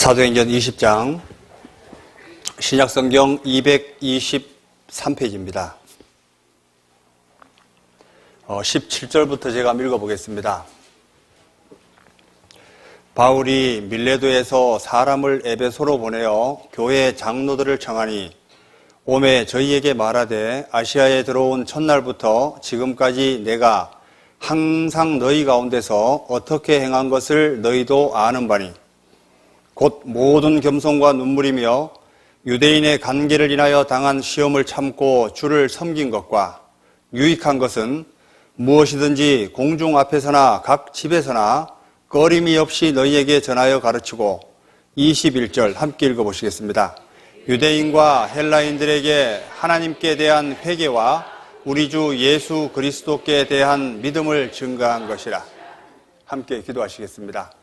사도행전 20장 신약성경 223페이지입니다. 17절부터 제가 읽어보겠습니다. 바울이 밀레도에서 사람을 에베소로 보내어 교회 장로들을 청하니 오매 저희에게 말하되 아시아에 들어온 첫날부터 지금까지 내가 항상 너희 가운데서 어떻게 행한 것을 너희도 아는 바니 곧 모든 겸손과 눈물이며 유대인의 관계를 인하여 당한 시험을 참고 주를 섬긴 것과 유익한 것은 무엇이든지 공중 앞에서나 각 집에서나 꺼림이 없이 너희에게 전하여 가르치고 21절 함께 읽어보시겠습니다. 유대인과 헬라인들에게 하나님께 대한 회개와 우리 주 예수 그리스도께 대한 믿음을 증거한 것이라. 함께 기도하시겠습니다.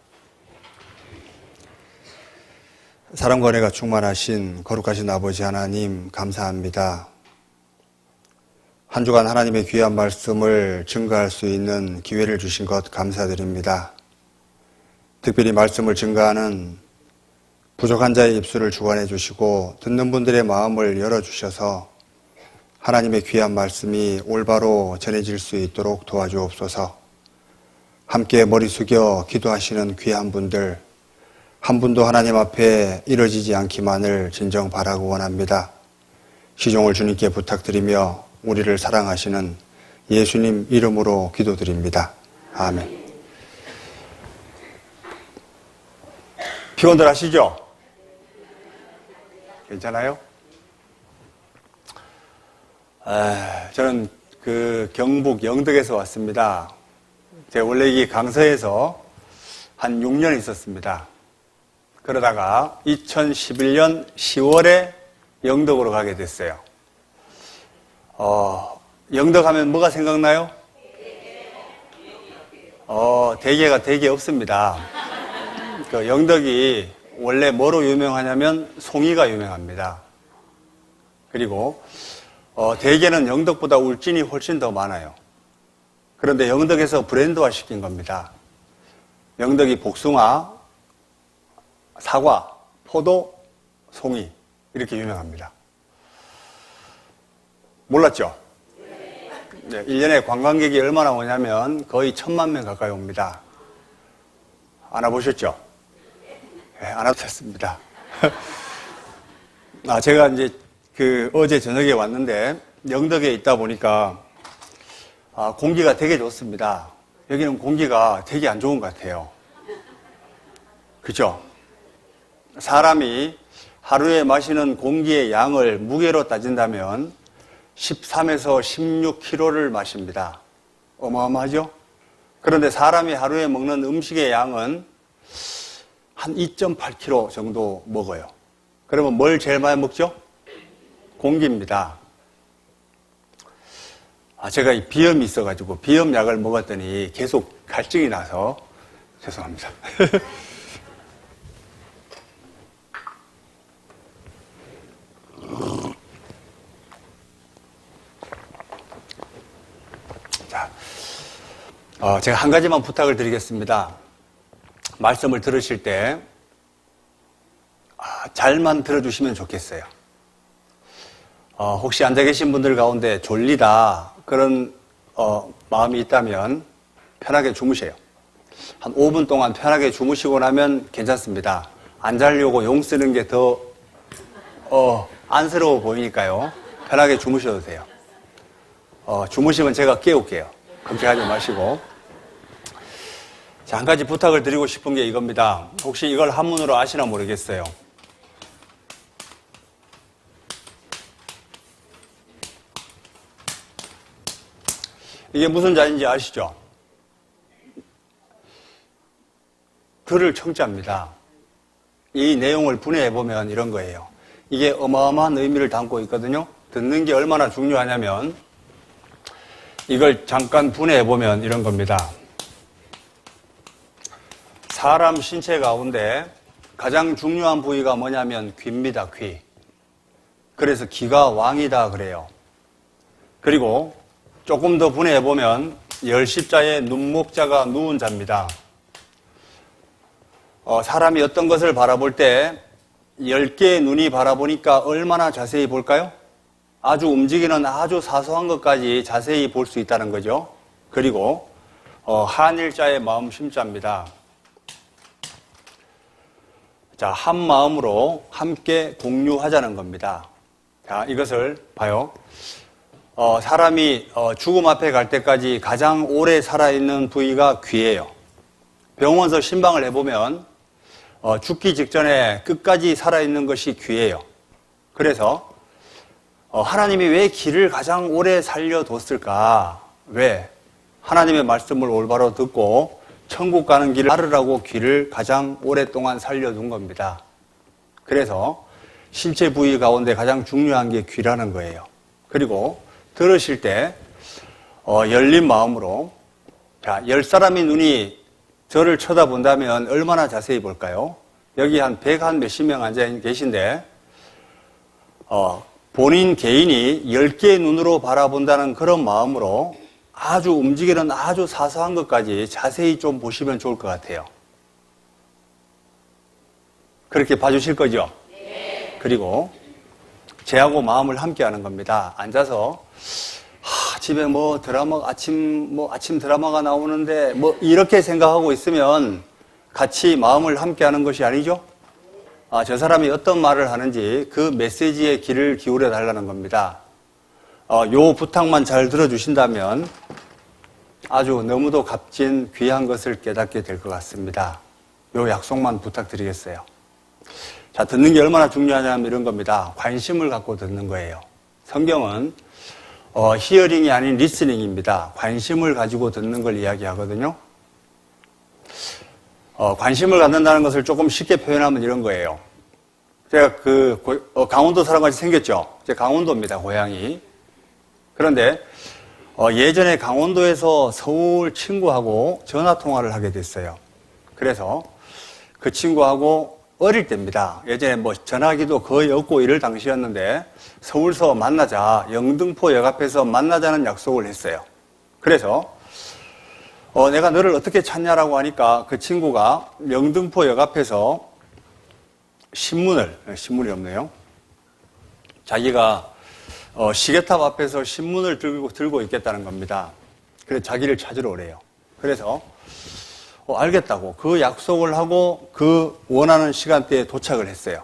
사랑과 은혜가 충만하신 거룩하신 아버지 하나님 감사합니다. 한 주간 하나님의 귀한 말씀을 증거할 수 있는 기회를 주신 것 감사드립니다. 특별히 말씀을 증거하는 부족한 자의 입술을 주관해 주시고 듣는 분들의 마음을 열어주셔서 하나님의 귀한 말씀이 올바로 전해질 수 있도록 도와주옵소서. 함께 머리 숙여 기도하시는 귀한 분들 한 분도 하나님 앞에 이뤄지지 않기만을 진정 바라고 원합니다. 시종을 주님께 부탁드리며 우리를 사랑하시는 예수님 이름으로 기도드립니다. 아멘. 피곤들 하시죠? 괜찮아요? 저는 경북 영덕에서 왔습니다. 제가 원래 이 강서에서 한 6년 있었습니다. 그러다가 2011년 10월에 영덕으로 가게 됐어요. 영덕 하면 뭐가 생각나요? 대게가 되게 없습니다. 영덕이 원래 뭐로 유명하냐면 송이가 유명합니다. 그리고 대게는 영덕보다 울진이 훨씬 더 많아요. 그런데 영덕에서 브랜드화 시킨 겁니다. 영덕이 복숭아, 사과, 포도, 송이 이렇게 유명합니다. 몰랐죠? 네, 1년에 관광객이 얼마나 오냐면 거의 1000만 명 가까이 옵니다. 안 와보셨죠? 네, 안 와보셨습니다. 제가 이제 어제 저녁에 왔는데 영덕에 있다 보니까 공기가 되게 좋습니다. 여기는 공기가 되게 안 좋은 것 같아요. 그죠? 사람이 하루에 마시는 공기의 양을 무게로 따진다면 13에서 16kg를 마십니다. 어마어마하죠? 그런데 사람이 하루에 먹는 음식의 양은 한 2.8kg 정도 먹어요. 그러면 뭘 제일 많이 먹죠? 공기입니다. 제가 비염이 있어가지고 비염약을 먹었더니 계속 갈증이 나서 죄송합니다. 제가 한 가지만 부탁을 드리겠습니다. 말씀을 들으실 때 잘만 들어주시면 좋겠어요. 혹시 앉아 계신 분들 가운데 졸리다 그런 마음이 있다면 편하게 주무세요. 한 5분 동안 편하게 주무시고 나면 괜찮습니다. 안 자려고 용 쓰는 게 더 안쓰러워 보이니까요. 편하게 주무셔도 돼요. 주무시면 제가 깨울게요. 걱정하지 마시고. 자, 한 가지 부탁을 드리고 싶은 게 이겁니다. 혹시 이걸 한문으로 아시나 모르겠어요. 이게 무슨 자인지 아시죠? 글을 청자입니다. 이 내용을 분해해보면 이런 거예요. 이게 어마어마한 의미를 담고 있거든요. 듣는 게 얼마나 중요하냐면 이걸 잠깐 분해해보면 이런 겁니다. 사람 신체 가운데 가장 중요한 부위가 뭐냐면 귀입니다. 귀. 그래서 귀가 왕이다 그래요. 그리고 조금 더 분해해보면 열십자의 눈목자가 누운 자입니다. 사람이 어떤 것을 바라볼 때 10개의 눈이 바라보니까 얼마나 자세히 볼까요? 아주 움직이는 아주 사소한 것까지 자세히 볼 수 있다는 거죠. 그리고 한일자의 마음 심자입니다. 자, 한 마음으로 함께 공유하자는 겁니다. 자, 이것을 봐요. 사람이 죽음 앞에 갈 때까지 가장 오래 살아있는 부위가 귀예요. 병원에서 신방을 해보면 죽기 직전에 끝까지 살아있는 것이 귀예요. 그래서 하나님이 왜 귀를 가장 오래 살려뒀을까? 왜? 하나님의 말씀을 올바로 듣고 천국 가는 길을 따르라고 귀를 가장 오랫동안 살려둔 겁니다. 그래서 신체 부위 가운데 가장 중요한 게 귀라는 거예요. 그리고 들으실 때 열린 마음으로, 자, 10사람이 눈이 저를 쳐다본다면 얼마나 자세히 볼까요? 여기 한 100한 몇십 명 앉아 계신데 본인 개인이 10개의 눈으로 바라본다는 그런 마음으로 아주 움직이는 아주 사소한 것까지 자세히 좀 보시면 좋을 것 같아요. 그렇게 봐주실 거죠? 네. 그리고 제하고 마음을 함께 하는 겁니다. 앉아서 집에 아침 드라마가 나오는데 이렇게 생각하고 있으면 같이 마음을 함께 하는 것이 아니죠? 저 사람이 어떤 말을 하는지 그 메시지에 귀를 기울여 달라는 겁니다. 요 부탁만 잘 들어주신다면 아주 너무도 값진 귀한 것을 깨닫게 될 것 같습니다. 요 약속만 부탁드리겠어요. 자, 듣는 게 얼마나 중요하냐면 이런 겁니다. 관심을 갖고 듣는 거예요. 성경은 히어링이 아닌 리스닝입니다. 관심을 가지고 듣는 걸 이야기하거든요. 관심을 갖는다는 것을 조금 쉽게 표현하면 이런 거예요. 제가 강원도 사람같이 생겼죠? 제 강원도입니다, 고향이. 그런데 예전에 강원도에서 서울 친구하고 전화통화를 하게 됐어요. 그래서 그 친구하고 어릴 때입니다. 예전에 전화기도 거의 없고 이럴 당시였는데 서울서 만나자, 영등포역 앞에서 만나자는 약속을 했어요. 그래서 내가 너를 어떻게 찾냐라고 하니까 그 친구가 영등포역 앞에서 신문이 없네요. 자기가 시계탑 앞에서 신문을 들고 있겠다는 겁니다. 그래서 자기를 찾으러 오래요. 그래서 알겠다고 그 약속을 하고 그 원하는 시간대에 도착을 했어요.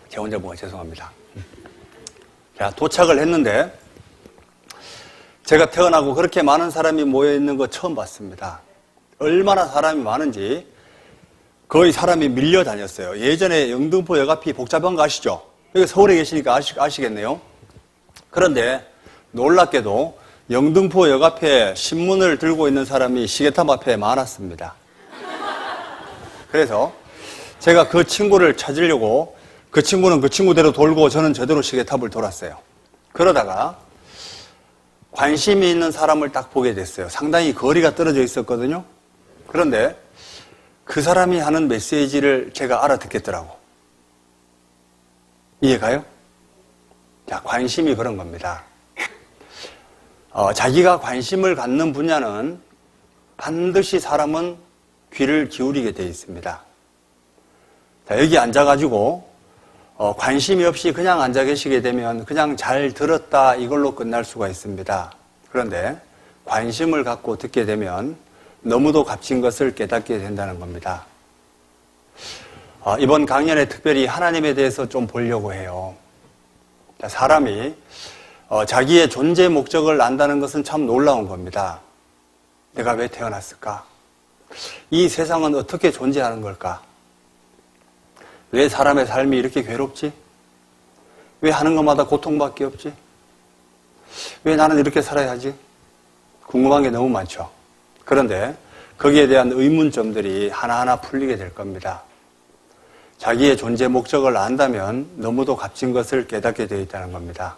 제 혼자 뭐가 죄송합니다. 자, 도착을 했는데 제가 태어나고 그렇게 많은 사람이 모여있는 거 처음 봤습니다. 얼마나 사람이 많은지 거의 사람이 밀려 다녔어요. 예전에 영등포역 앞이 복잡한 거 아시죠? 여기 서울에 계시니까 아시겠네요. 그런데 놀랍게도 영등포역 앞에 신문을 들고 있는 사람이 시계탑 앞에 많았습니다. 그래서 제가 그 친구를 찾으려고 그 친구는 그 친구대로 돌고 저는 저대로 시계탑을 돌았어요. 그러다가 관심이 있는 사람을 딱 보게 됐어요. 상당히 거리가 떨어져 있었거든요. 그런데 그 사람이 하는 메시지를 제가 알아듣겠더라고. 이해가요? 자, 관심이 그런 겁니다. 자기가 관심을 갖는 분야는 반드시 사람은 귀를 기울이게 되어 있습니다. 자, 여기 앉아가지고 관심이 없이 그냥 앉아 계시게 되면 그냥 잘 들었다 이걸로 끝날 수가 있습니다. 그런데 관심을 갖고 듣게 되면 너무도 값진 것을 깨닫게 된다는 겁니다. 이번 강연에 특별히 하나님에 대해서 좀 보려고 해요. 사람이 자기의 존재 목적을 안다는 것은 참 놀라운 겁니다. 내가 왜 태어났을까? 이 세상은 어떻게 존재하는 걸까? 왜 사람의 삶이 이렇게 괴롭지? 왜 하는 것마다 고통밖에 없지? 왜 나는 이렇게 살아야 하지? 궁금한 게 너무 많죠. 그런데 거기에 대한 의문점들이 하나하나 풀리게 될 겁니다. 자기의 존재 목적을 안다면 너무도 값진 것을 깨닫게 되어 있다는 겁니다.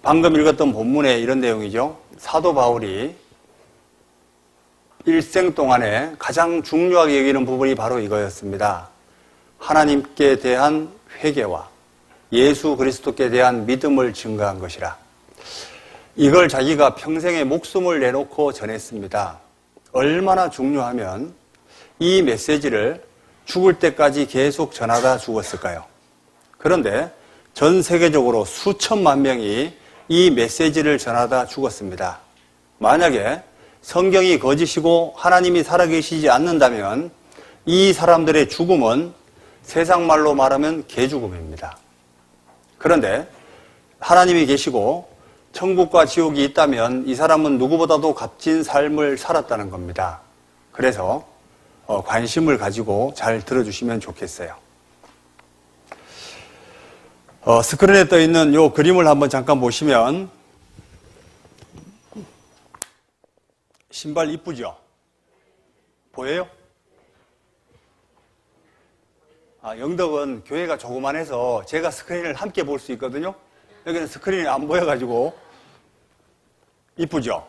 방금 읽었던 본문에 이런 내용이죠. 사도 바울이 일생 동안에 가장 중요하게 여기는 부분이 바로 이거였습니다. 하나님께 대한 회개와 예수 그리스도께 대한 믿음을 증거한 것이라. 이걸 자기가 평생의 목숨을 내놓고 전했습니다. 얼마나 중요하면 이 메시지를 죽을 때까지 계속 전하다 죽었을까요? 그런데 전 세계적으로 수천만 명이 이 메시지를 전하다 죽었습니다. 만약에 성경이 거짓이고 하나님이 살아계시지 않는다면 이 사람들의 죽음은 세상 말로 말하면 개죽음입니다. 그런데 하나님이 계시고 천국과 지옥이 있다면 이 사람은 누구보다도 값진 삶을 살았다는 겁니다. 그래서 관심을 가지고 잘 들어주시면 좋겠어요. 스크린에 떠 있는 이 그림을 한번 잠깐 보시면 신발 이쁘죠? 보여요? 영덕은 교회가 조그만해서 제가 스크린을 함께 볼 수 있거든요. 여기는 스크린이 안 보여가지고 이쁘죠?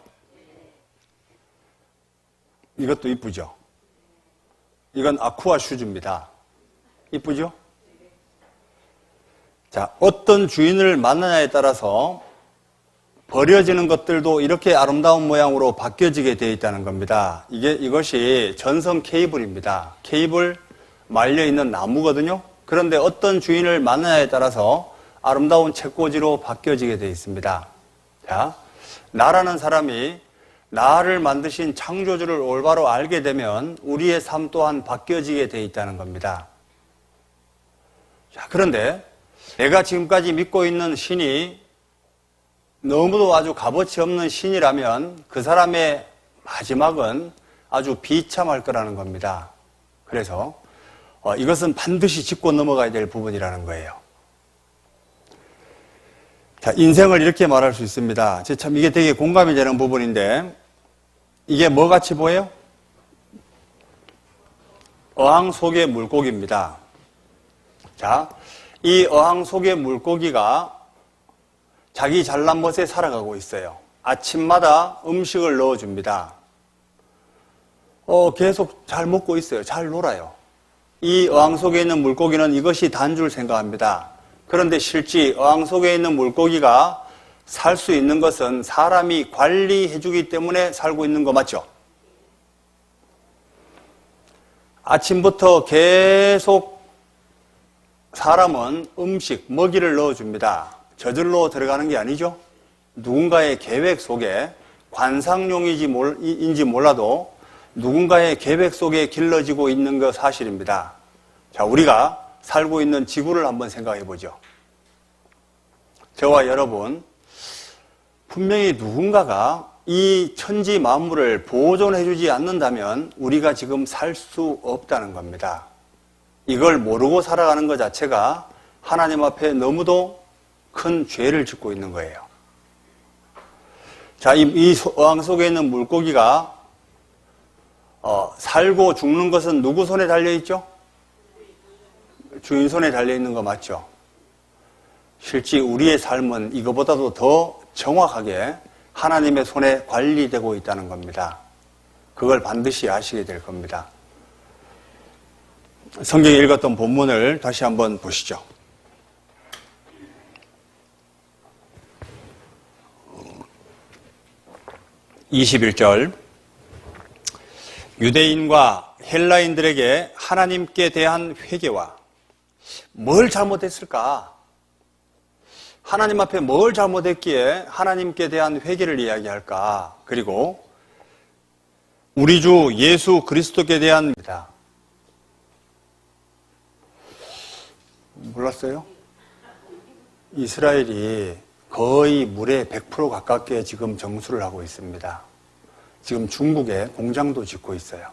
이것도 이쁘죠? 이건 아쿠아 슈즈입니다. 이쁘죠? 자, 어떤 주인을 만나냐에 따라서 버려지는 것들도 이렇게 아름다운 모양으로 바뀌어지게 되어 있다는 겁니다. 이것이 전선 케이블입니다. 케이블 말려있는 나무거든요. 그런데 어떤 주인을 만나냐에 따라서 아름다운 책꽂이로 바뀌어지게 되어 있습니다. 자, 나라는 사람이 나를 만드신 창조주를 올바로 알게 되면 우리의 삶 또한 바뀌어지게 되어 있다는 겁니다. 자, 그런데 내가 지금까지 믿고 있는 신이 너무도 아주 값어치 없는 신이라면 그 사람의 마지막은 아주 비참할 거라는 겁니다. 그래서 이것은 반드시 짚고 넘어가야 될 부분이라는 거예요. 자, 인생을 이렇게 말할 수 있습니다. 참 이게 되게 공감이 되는 부분인데 이게 뭐 같이 보여요? 어항 속의 물고기입니다. 자, 이 어항 속의 물고기가 자기 잘난 멋에 살아가고 있어요. 아침마다 음식을 넣어줍니다. 계속 잘 먹고 있어요. 잘 놀아요. 이 어항 속에 있는 물고기는 이것이 단 줄 생각합니다. 그런데 실제 어항 속에 있는 물고기가 살 수 있는 것은 사람이 관리해주기 때문에 살고 있는 거 맞죠? 아침부터 계속 사람은 음식, 먹이를 넣어줍니다. 저절로 들어가는 게 아니죠. 누군가의 계획 속에 관상용인지 몰라도 누군가의 계획 속에 길러지고 있는 거 사실입니다. 자, 우리가 살고 있는 지구를 한번 생각해 보죠. 저와 여러분, 분명히 누군가가 이 천지 만물을 보존해 주지 않는다면 우리가 지금 살 수 없다는 겁니다. 이걸 모르고 살아가는 것 자체가 하나님 앞에 너무도 큰 죄를 짓고 있는 거예요. 자, 이 어항 속에 있는 물고기가 살고 죽는 것은 누구 손에 달려있죠? 주인 손에 달려있는 거 맞죠? 실제 우리의 삶은 이거보다도 더 정확하게 하나님의 손에 관리되고 있다는 겁니다. 그걸 반드시 아시게 될 겁니다. 성경에 읽었던 본문을 다시 한번 보시죠. 21절 유대인과 헬라인들에게 하나님께 대한 회개와 뭘 잘못했을까? 하나님 앞에 뭘 잘못했기에 하나님께 대한 회개를 이야기할까? 그리고 우리 주 예수 그리스도께 대한 몰랐어요? 이스라엘이 거의 물에 100% 가깝게 지금 정수를 하고 있습니다. 지금 중국에 공장도 짓고 있어요.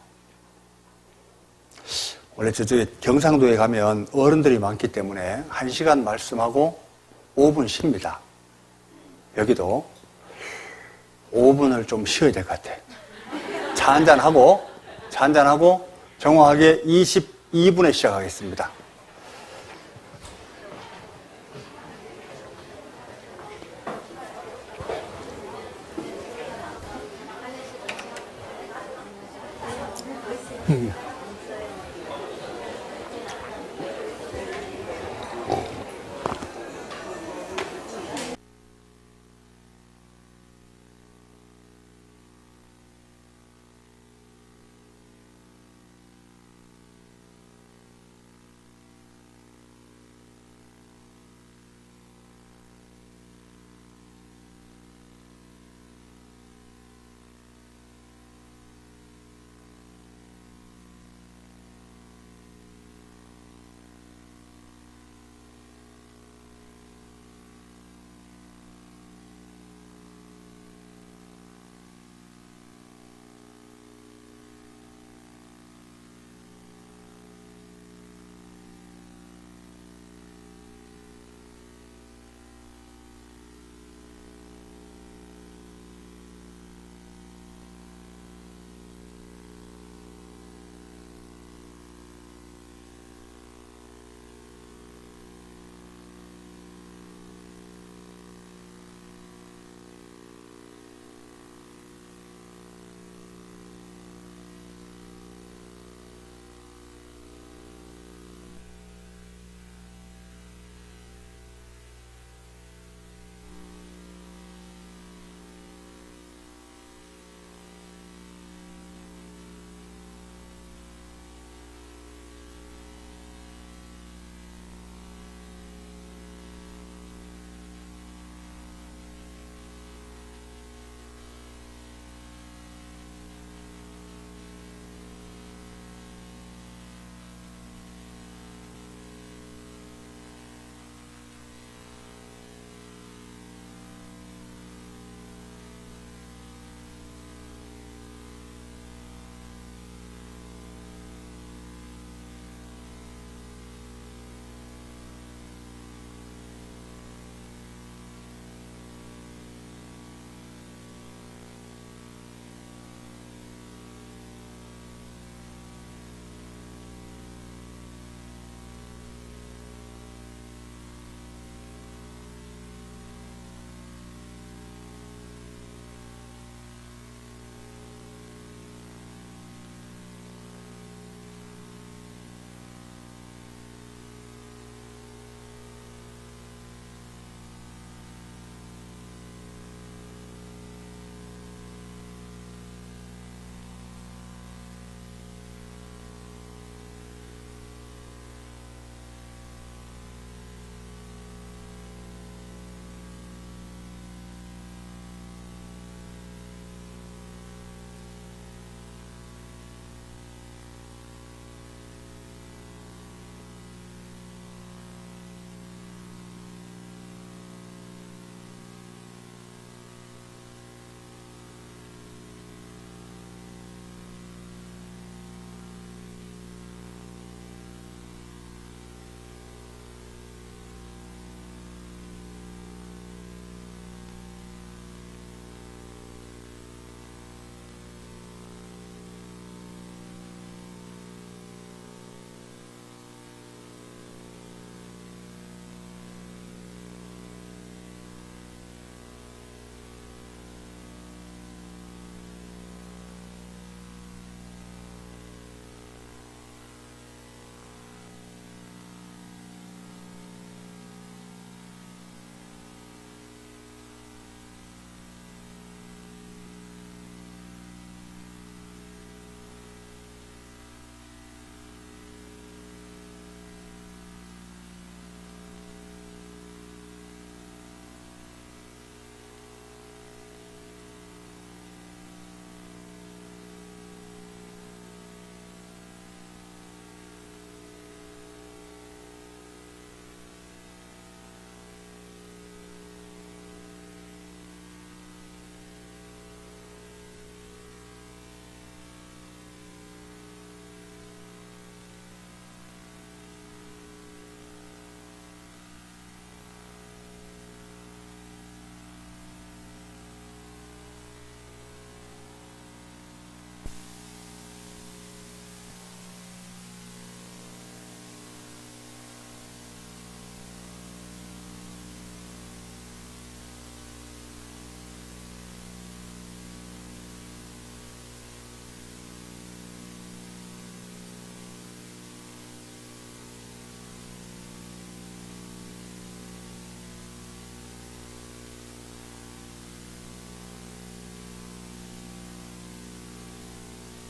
원래 저쪽에 경상도에 가면 어른들이 많기 때문에 1시간 말씀하고 5분 쉽니다. 여기도 5분을 좀 쉬어야 될 것 같아. 차 한잔하고 정확하게 22분에 시작하겠습니다.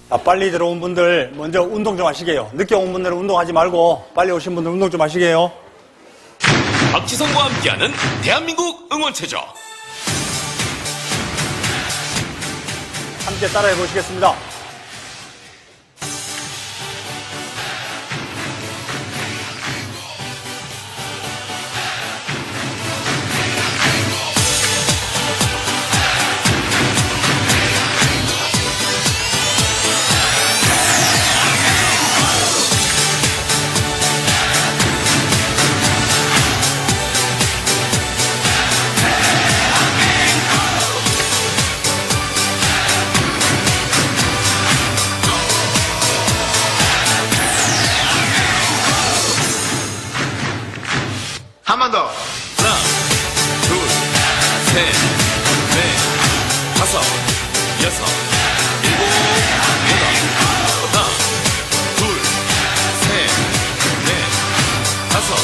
빨리 들어온 분들 먼저 운동 좀 하시게요. 늦게 온 분들은 운동하지 말고 빨리 오신 분들 운동 좀 하시게요. 박지성과 함께하는 대한민국 응원체조. 함께 따라해 보시겠습니다. 한 번 더. 하나, 둘, 셋, 넷, 다섯, 여섯, 일곱, 여덟. 하나, 둘, 셋, 넷, 다섯,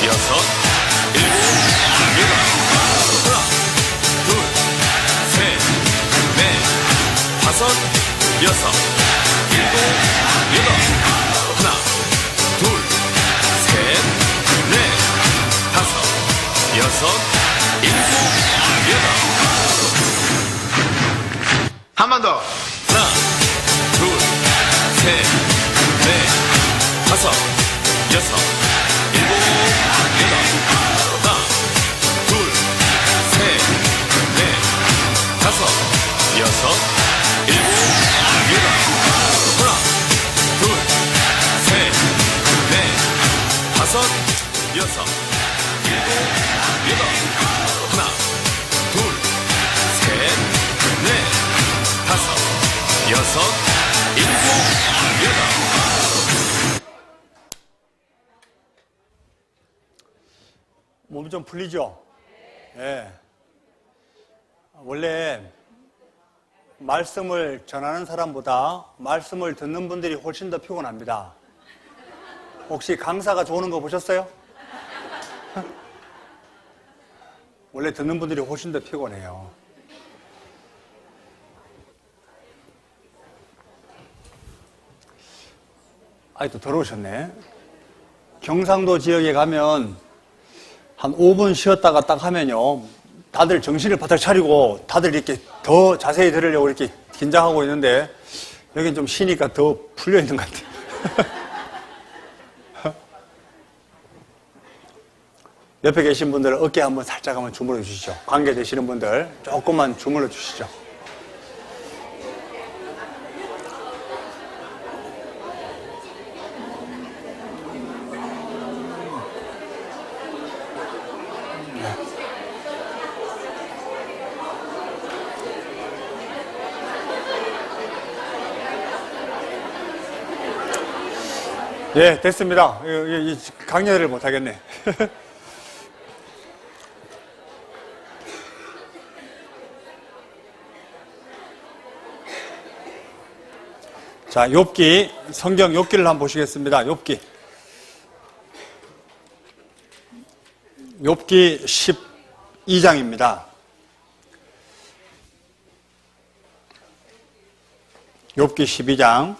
여섯, 일곱, 여덟. 하나, 둘, 셋, 넷, 다섯, 여섯, 일곱, 여덟. 하나, 둘, 셋, 넷, 다섯, 여섯, 일곱, 여덟. 한 번 더. 하나, 둘, 셋, 넷, 다섯, 여섯, 일곱, 여덟. 하나, 둘, 셋, 넷, 다섯, 여섯, 일곱, 여덟. 하나, 둘, 셋, 넷, 다섯, 여섯, 일곱, 여덟. 하나, 둘, 셋, 넷, 다섯, 여섯, 일곱, 여덟. 몸이 좀 풀리죠? 예. 원래 말씀을 전하는 사람보다 말씀을 듣는 분들이 훨씬 더 피곤합니다. 혹시 강사가 조는 거 보셨어요? 원래 듣는 분들이 훨씬 더 피곤해요. 또 들어오셨네. 경상도 지역에 가면 한 5분 쉬었다가 딱 하면요, 다들 정신을 바짝 차리고 다들 이렇게 더 자세히 들으려고 이렇게 긴장하고 있는데 여긴 좀 쉬니까 더 풀려 있는 것 같아요. 옆에 계신 분들은 어깨 한번 살짝 한번 주물러 주시죠. 관계 되시는 분들 조금만 주물러 주시죠. 예, 됐습니다. 강연을 못 하겠네. 자, 욥기, 성경 욥기를 한번 보시겠습니다. 욥기. 욥기 12장입니다. 욥기 12장.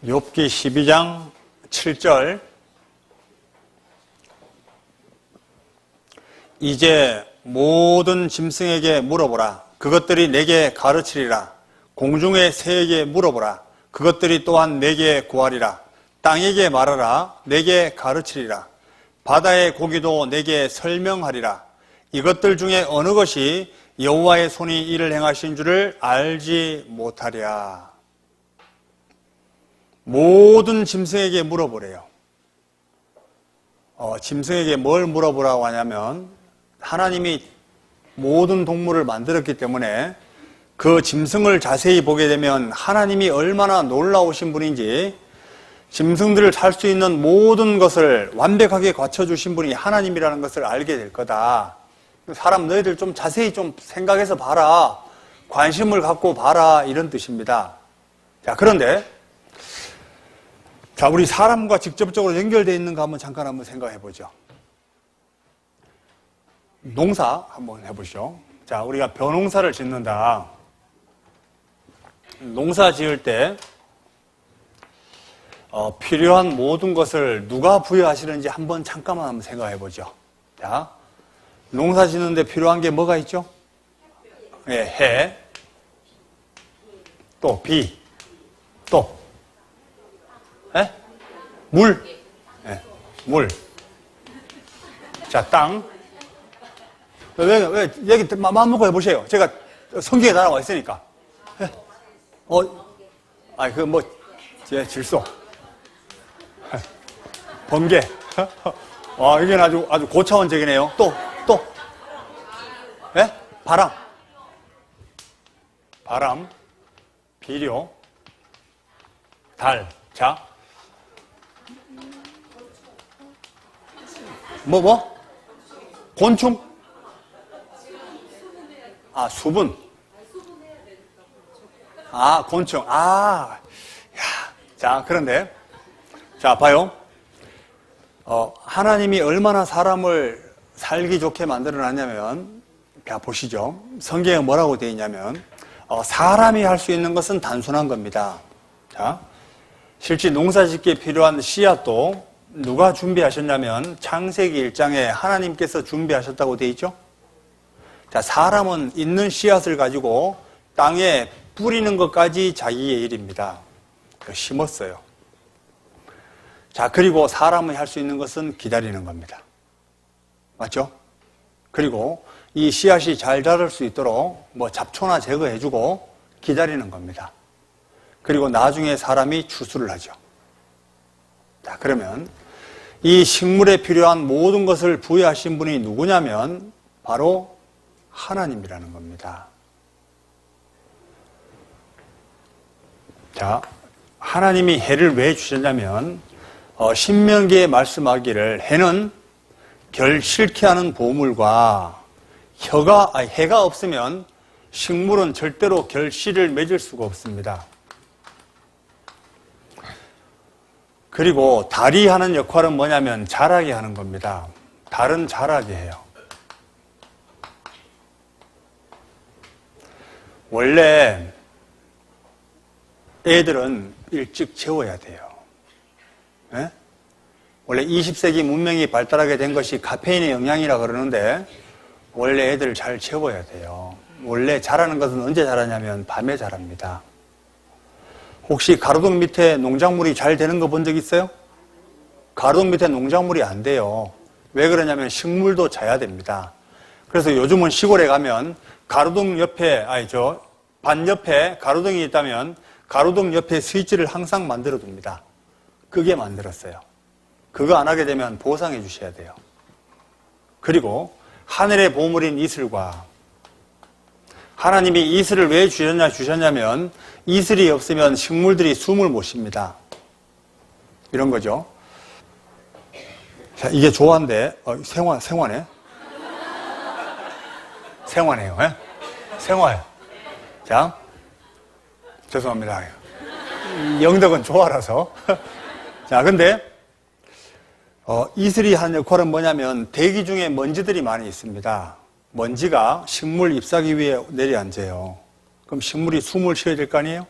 욥기 12장 7절. 이제 모든 짐승에게 물어보라. 그것들이 내게 가르치리라. 공중의 새에게 물어보라. 그것들이 또한 내게 구하리라. 땅에게 말하라. 내게 가르치리라. 바다의 고기도 내게 설명하리라. 이것들 중에 어느 것이 여호와의 손이 이를 행하신 줄을 알지 못하랴. 모든 짐승에게 물어보래요. 짐승에게 뭘 물어보라고 하냐면 하나님이 모든 동물을 만들었기 때문에 그 짐승을 자세히 보게 되면 하나님이 얼마나 놀라우신 분인지, 짐승들을 살 수 있는 모든 것을 완벽하게 갖춰주신 분이 하나님이라는 것을 알게 될 거다. 사람 너희들 좀 자세히 좀 생각해서 봐라. 관심을 갖고 봐라. 이런 뜻입니다. 자, 그런데 우리 사람과 직접적으로 연결되어 있는 거 한번 잠깐 한번 생각해 보죠. 농사 한번 해보시죠. 자, 우리가 벼농사를 짓는다. 농사 지을 때 필요한 모든 것을 누가 부여하시는지 잠깐만 한번 생각해 보죠. 자, 농사 짓는데 필요한 게 뭐가 있죠? 예, 해, 또 비, 또 물, 물. 자, 땅. 왜 얘기 마음 먹고 해보세요. 제가 성경에 나와 있으니까. 질소. 번개. 이게 아주 고차원적이네요. 또. 바람. 비료. 달. 자. 곤충? 수분. 곤충. 자, 그런데, 자, 봐요. 하나님이 얼마나 사람을 살기 좋게 만들어 놨냐면, 자, 보시죠. 성경에 뭐라고 되어 있냐면, 사람이 할 수 있는 것은 단순한 겁니다. 자, 실제 농사 짓기에 필요한 씨앗도 누가 준비하셨냐면, 창세기 1장에 하나님께서 준비하셨다고 되어 있죠? 자, 사람은 있는 씨앗을 가지고 땅에 뿌리는 것까지 자기의 일입니다. 심었어요. 자, 그리고 사람이 할 수 있는 것은 기다리는 겁니다. 맞죠? 그리고 이 씨앗이 잘 자랄 수 있도록 잡초나 제거해주고 기다리는 겁니다. 그리고 나중에 사람이 추수를 하죠. 자, 그러면 이 식물에 필요한 모든 것을 부여하신 분이 누구냐면 바로 하나님이라는 겁니다. 자, 하나님이 해를 왜 주셨냐면 신명기에 말씀하기를 해는 결실케 하는 보물과 해가 없으면 식물은 절대로 결실을 맺을 수가 없습니다. 그리고 달이 하는 역할은 뭐냐면 자라게 하는 겁니다. 달은 자라게 해요. 원래 애들은 일찍 재워야 돼요. 네? 원래 20세기 문명이 발달하게 된 것이 카페인의 영향이라 그러는데 원래 애들 잘 재워야 돼요. 원래 자라는 것은 언제 자라냐면 밤에 자랍니다. 혹시 가로등 밑에 농작물이 잘 되는 거 본 적 있어요? 가로등 밑에 농작물이 안 돼요. 왜 그러냐면 식물도 자야 됩니다. 그래서 요즘은 시골에 가면 가로등 옆에, 반 옆에 가로등이 있다면 가로등 옆에 스위치를 항상 만들어 둡니다. 그게 만들었어요. 그거 안 하게 되면 보상해 주셔야 돼요. 그리고 하늘의 보물인 이슬과 하나님이 이슬을 왜 주셨냐면 이슬이 없으면 식물들이 숨을 못 쉽니다. 이런 거죠. 자, 이게 조화인데 생화네. 생화네요. 생화예요. 자, 죄송합니다. 영덕은 조화라서. 자, 근데 이슬이 하는 역할은 뭐냐면 대기 중에 먼지들이 많이 있습니다. 먼지가 식물 잎사귀 위에 내려앉아요. 그럼 식물이 숨을 쉬어야 될 거 아니에요?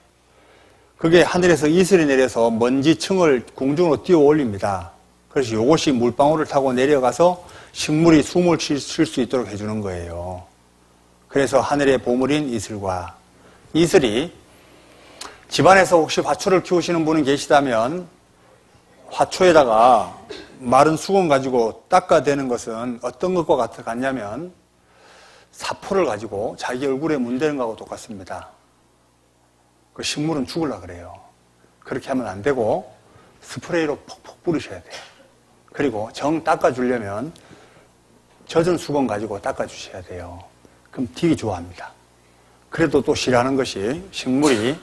그게 하늘에서 이슬이 내려서 먼지층을 공중으로 띄워 올립니다. 그래서 이것이 물방울을 타고 내려가서 식물이 숨을 쉴 수 있도록 해주는 거예요. 그래서 하늘의 보물인 이슬과 이슬이 집안에서 혹시 화초를 키우시는 분이 계시다면 화초에다가 마른 수건 가지고 닦아대는 것은 어떤 것과 같냐면 사포를 가지고 자기 얼굴에 문대는 거하고 똑같습니다. 그 식물은 죽으려고 그래요. 그렇게 하면 안 되고 스프레이로 폭폭 뿌리셔야 돼요. 그리고 정 닦아주려면 젖은 수건 가지고 닦아주셔야 돼요. 그럼 되게 좋아합니다. 그래도 또 싫어하는 것이 식물이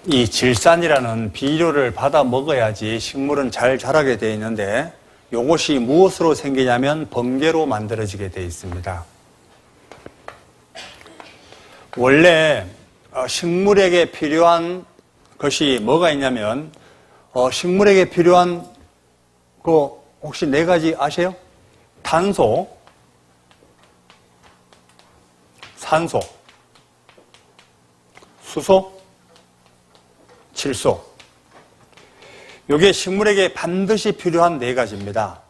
이 질산이라는 비료를 받아 먹어야지 식물은 잘 자라게 되어 있는데 이것이 무엇으로 생기냐면 번개로 만들어지게 되어 있습니다. 원래 식물에게 필요한 것이 뭐가 있냐면 식물에게 필요한 혹시 네 가지 아세요? 탄소, 산소, 수소, 질소. 이게 식물에게 반드시 필요한 네 가지입니다.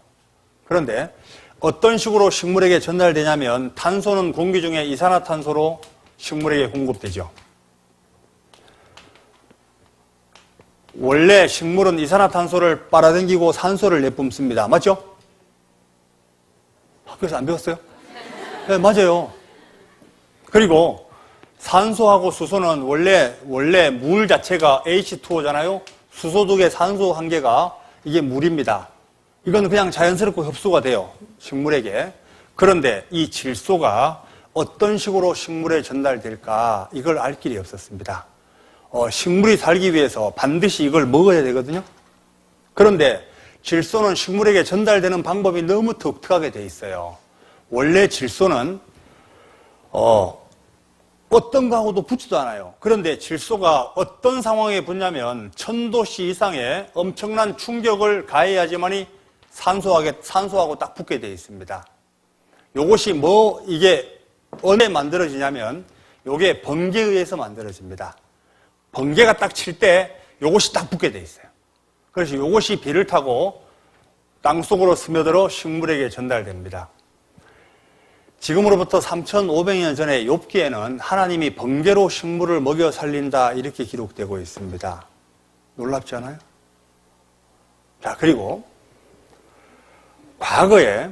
그런데 어떤 식으로 식물에게 전달되냐면 탄소는 공기 중에 이산화탄소로 식물에게 공급되죠. 원래 식물은 이산화탄소를 빨아당기고 산소를 내뿜습니다. 맞죠? 학교에서 안 배웠어요? 네, 맞아요. 그리고 산소하고 수소는 원래 물 자체가 H2O잖아요. 수소 2개, 산소 1개가 이게 물입니다. 이건 그냥 자연스럽게 흡수가 돼요. 식물에게. 그런데 이 질소가 어떤 식으로 식물에 전달될까 이걸 알 길이 없었습니다. 식물이 살기 위해서 반드시 이걸 먹어야 되거든요. 그런데 질소는 식물에게 전달되는 방법이 너무 독특하게 돼 있어요. 원래 질소는 어떤 거하고도 붙지도 않아요. 그런데 질소가 어떤 상황에 붙냐면 1000도씨 이상의 엄청난 충격을 가해야지만이 산소하고 딱 붙게 되어 있습니다. 요것이 이게 언제 만들어지냐면 요게 번개에 의해서 만들어집니다. 번개가 딱 칠 때 요것이 딱 붙게 되어 있어요. 그래서 요것이 비를 타고 땅속으로 스며들어 식물에게 전달됩니다. 지금으로부터 3,500년 전에 욥기에는 하나님이 번개로 식물을 먹여 살린다 이렇게 기록되고 있습니다. 놀랍지 않아요? 자, 그리고 과거에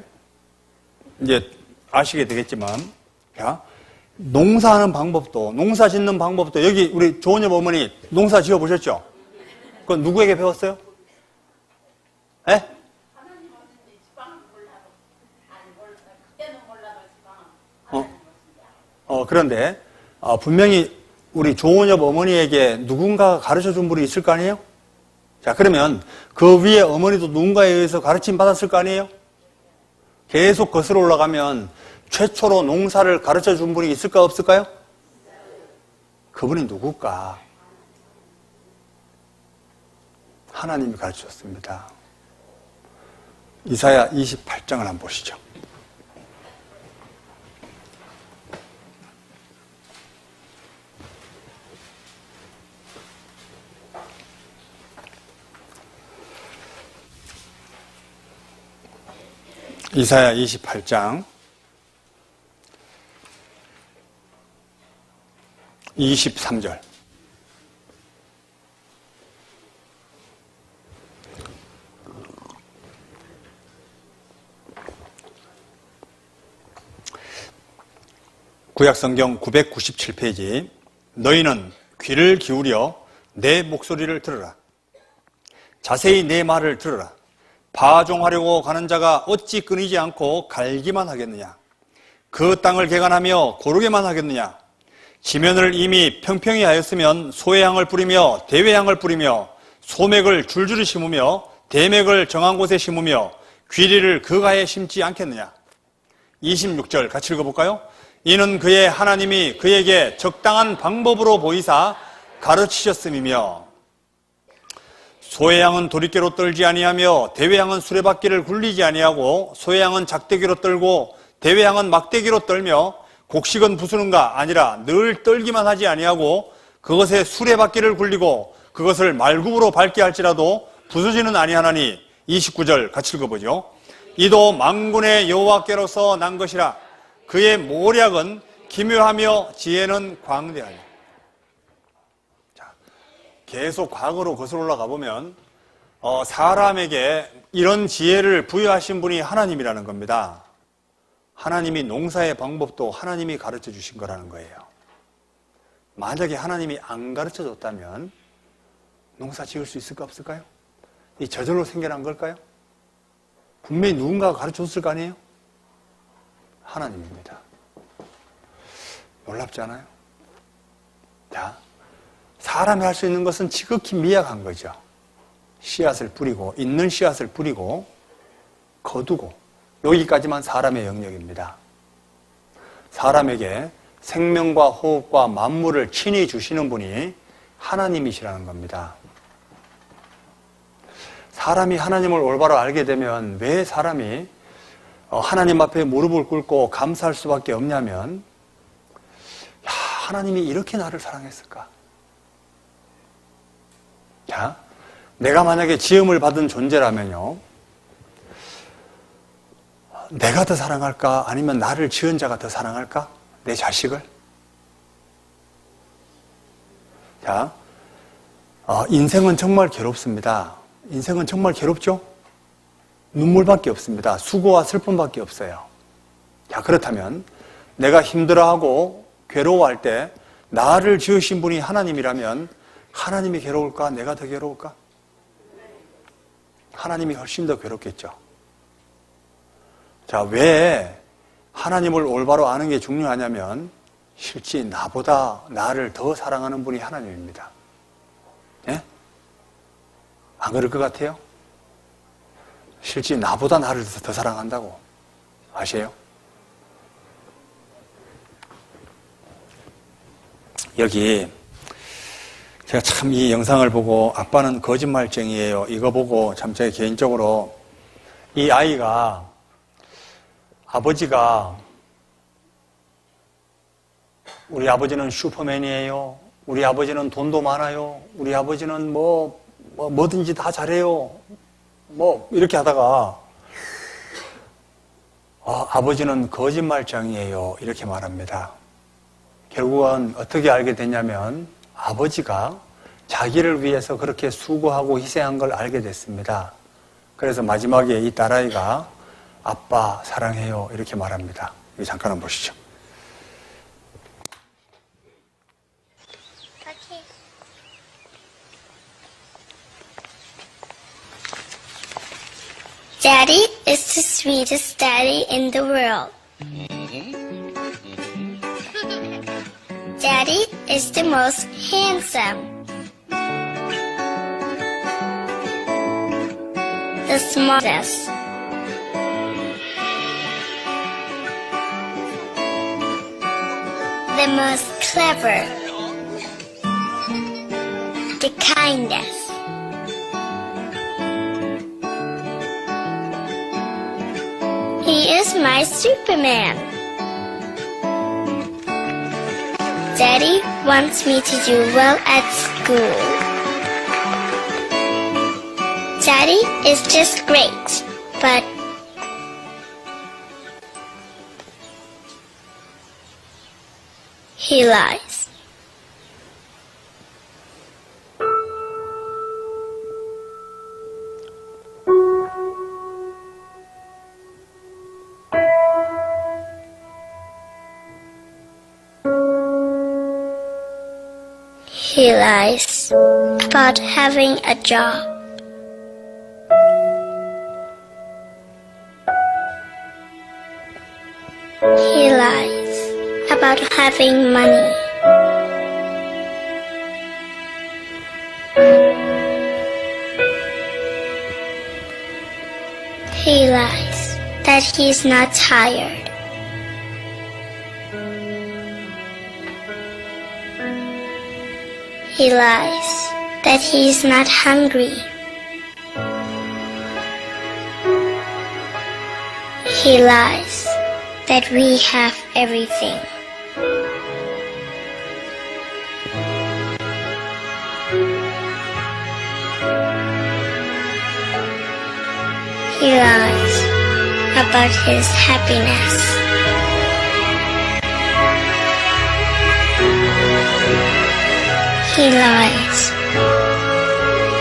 이제 아시게 되겠지만 농사하는 방법도 농사 짓는 방법도 여기 우리 조은엽 어머니 농사 지어 보셨죠? 그건 누구에게 배웠어요? 예? 그런데 분명히 우리 조은엽 어머니에게 누군가가 가르쳐준 분이 있을 거 아니에요? 자, 그러면 그 위에 어머니도 누군가에 의해서 가르침 받았을 거 아니에요? 계속 거슬러 올라가면 최초로 농사를 가르쳐준 분이 있을까 없을까요? 그분이 누굴까? 하나님이 가르쳐줬습니다. 이사야 28장을 한번 보시죠. 이사야 28장 23절. 구약성경 997페이지. 너희는 귀를 기울여 내 목소리를 들으라. 자세히 내 말을 들으라. 파종하려고 가는 자가 어찌 끊이지 않고 갈기만 하겠느냐? 그 땅을 개간하며 고르게만 하겠느냐? 지면을 이미 평평히 하였으면 소외향을 뿌리며 대외향을 뿌리며 소맥을 줄줄이 심으며 대맥을 정한 곳에 심으며 귀리를 그 가에 심지 않겠느냐? 26절 같이 읽어볼까요? 이는 그의 하나님이 그에게 적당한 방법으로 보이사 가르치셨음이며 소외양은 도리깨로 떨지 아니하며 대외양은 수레바퀴를 굴리지 아니하고 소외양은 작대기로 떨고 대외양은 막대기로 떨며 곡식은 부수는가 아니라 늘 떨기만 하지 아니하고 그것에 수레바퀴를 굴리고 그것을 말굽으로 밟게 할지라도 부수지는 아니하나니 29절 같이 읽어보죠. 이도 만군의 여호와께로서 난 것이라 그의 모략은 기묘하며 지혜는 광대하니. 자, 계속 과거로 거슬러 올라가 보면 사람에게 이런 지혜를 부여하신 분이 하나님이라는 겁니다. 하나님이 농사의 방법도 하나님이 가르쳐 주신 거라는 거예요. 만약에 하나님이 안 가르쳐 줬다면 농사 지을 수 있을까 없을까요? 이 저절로 생겨난 걸까요? 분명히 누군가가 가르쳐 줬을 거 아니에요? 하나님입니다. 놀랍지 않아요? 자, 사람이 할 수 있는 것은 지극히 미약한 거죠. 씨앗을 뿌리고, 있는 씨앗을 뿌리고, 거두고, 여기까지만 사람의 영역입니다. 사람에게 생명과 호흡과 만물을 친히 주시는 분이 하나님이시라는 겁니다. 사람이 하나님을 올바로 알게 되면 왜 사람이 하나님 앞에 무릎을 꿇고 감사할 수밖에 없냐면, 야, 하나님이 이렇게 나를 사랑했을까? 야, 내가 만약에 지음을 받은 존재라면요, 내가 더 사랑할까? 아니면 나를 지은 자가 더 사랑할까? 내 자식을? 자, 인생은 정말 괴롭습니다. 인생은 정말 괴롭죠? 눈물밖에 없습니다. 수고와 슬픔밖에 없어요. 자, 그렇다면 내가 힘들어하고 괴로워할 때 나를 지으신 분이 하나님이라면 하나님이 괴로울까? 내가 더 괴로울까? 하나님이 훨씬 더 괴롭겠죠. 자, 왜 하나님을 올바로 아는 게 중요하냐면 실제 나보다 나를 더 사랑하는 분이 하나님입니다. 예? 안 그럴 것 같아요? 실제 나보다 나를 더 사랑한다고 아세요? 여기 제가 참 이 영상을 보고 아빠는 거짓말쟁이에요, 이거 보고 참 제가 개인적으로 이 아이가 아버지가 우리 아버지는 슈퍼맨이에요, 우리 아버지는 돈도 많아요, 우리 아버지는 뭐든지 다 잘해요, 이렇게 하다가 아버지는 거짓말쟁이에요 이렇게 말합니다. 결국은 어떻게 알게 됐냐면 아버지가 자기를 위해서 그렇게 수고하고 희생한 걸 알게 됐습니다. 그래서 마지막에 이 딸아이가 아빠 사랑해요 이렇게 말합니다. 이거 잠깐 한번 보시죠. Daddy is the sweetest daddy in the world. Daddy is the most handsome. The smartest. The most clever. The kindest. He is my Superman. Daddy wants me to do well at school. Daddy is just great, but he lies. He lies about having a job. He lies about having money. He lies that he's not tired. He lies that he's not hungry. He lies that we have everything. He lies about his happiness. He lies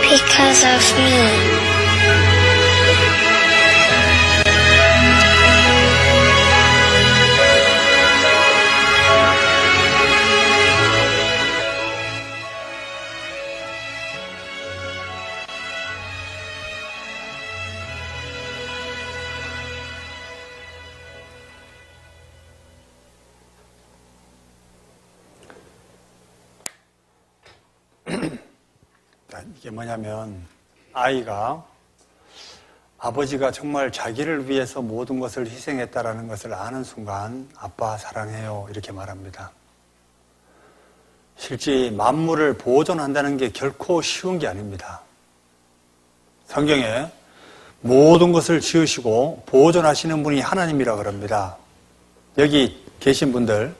because of me. 이게 뭐냐면 아이가 아버지가 정말 자기를 위해서 모든 것을 희생했다라는 것을 아는 순간 아빠 사랑해요 이렇게 말합니다. 실제 만물을 보존한다는 게 결코 쉬운 게 아닙니다. 성경에 모든 것을 지으시고 보존하시는 분이 하나님이라 그럽니다. 여기 계신 분들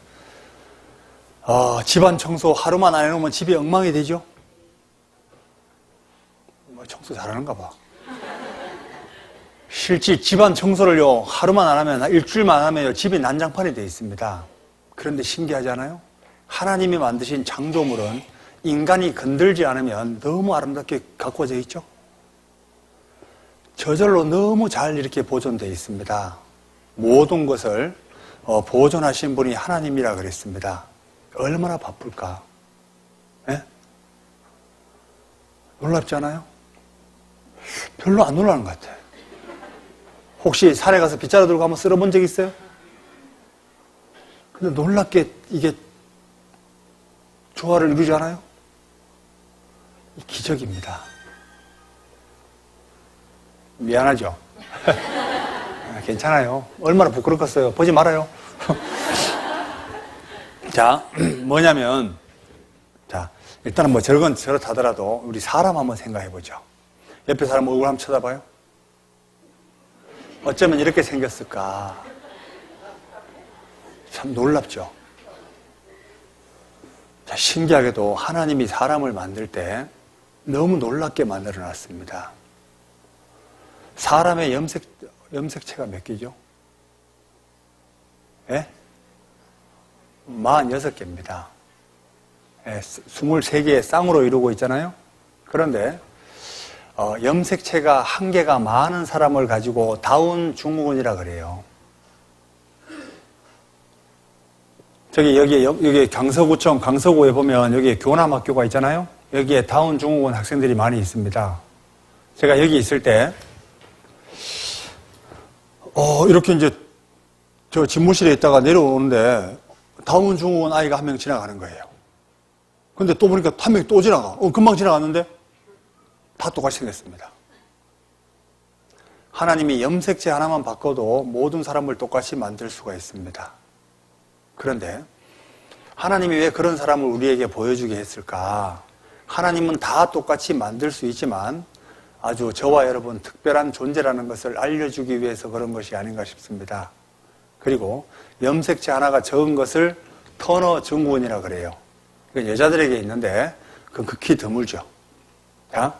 집안 청소 하루만 안 해놓으면 집이 엉망이 되죠? 청소 잘하는가 봐. 실제 집안 청소를요 하루만 안 하면 일주일만 안 하면 집이 난장판이 되어 있습니다. 그런데 신기하지 않아요? 하나님이 만드신 창조물은 인간이 건들지 않으면 너무 아름답게 가꾸어져 있죠? 저절로 너무 잘 이렇게 보존되어 있습니다. 모든 것을 보존하신 분이 하나님이라 그랬습니다. 얼마나 바쁠까? 예? 놀랍지 않아요? 별로 안 놀라는 것 같아요. 혹시 산에 가서 빗자루 들고 한번 쓸어본 적 있어요? 근데 놀랍게 이게 조화를 이루지 않아요? 기적입니다. 미안하죠? 괜찮아요. 얼마나 부끄럽겠어요. 보지 말아요. 자, 뭐냐면, 자, 일단은 뭐 저건 저렇다더라도 우리 사람 한번 생각해 보죠. 옆에 사람 얼굴 한번 쳐다봐요. 어쩌면 이렇게 생겼을까? 참 놀랍죠? 자, 신기하게도 하나님이 사람을 만들 때 너무 놀랍게 만들어 놨습니다. 사람의 염색체가 몇 개죠? 예? 46개입니다. 예, 23개의 쌍으로 이루고 있잖아요? 그런데, 염색체가 한 개가 많은 사람을 가지고 다운 증후군이라 그래요. 여기 강서구청 강서구에 보면 여기 교남학교가 있잖아요? 여기에 다운 증후군 학생들이 많이 있습니다. 제가 여기 있을 때, 이렇게 이제 저 집무실에 있다가 내려오는데 다운 증후군 아이가 한 명 지나가는 거예요. 근데 또 보니까 한 명이 또 지나가. 금방 지나갔는데 다 똑같이 생겼습니다. 하나님이 염색체 하나만 바꿔도 모든 사람을 똑같이 만들 수가 있습니다. 그런데 하나님이 왜 그런 사람을 우리에게 보여주게 했을까? 하나님은 다 똑같이 만들 수 있지만 아주 저와 여러분 특별한 존재라는 것을 알려주기 위해서 그런 것이 아닌가 싶습니다. 그리고 염색체 하나가 적은 것을 터너 증후군이라 그래요. 이건 여자들에게 있는데 그건 극히 드물죠. 자,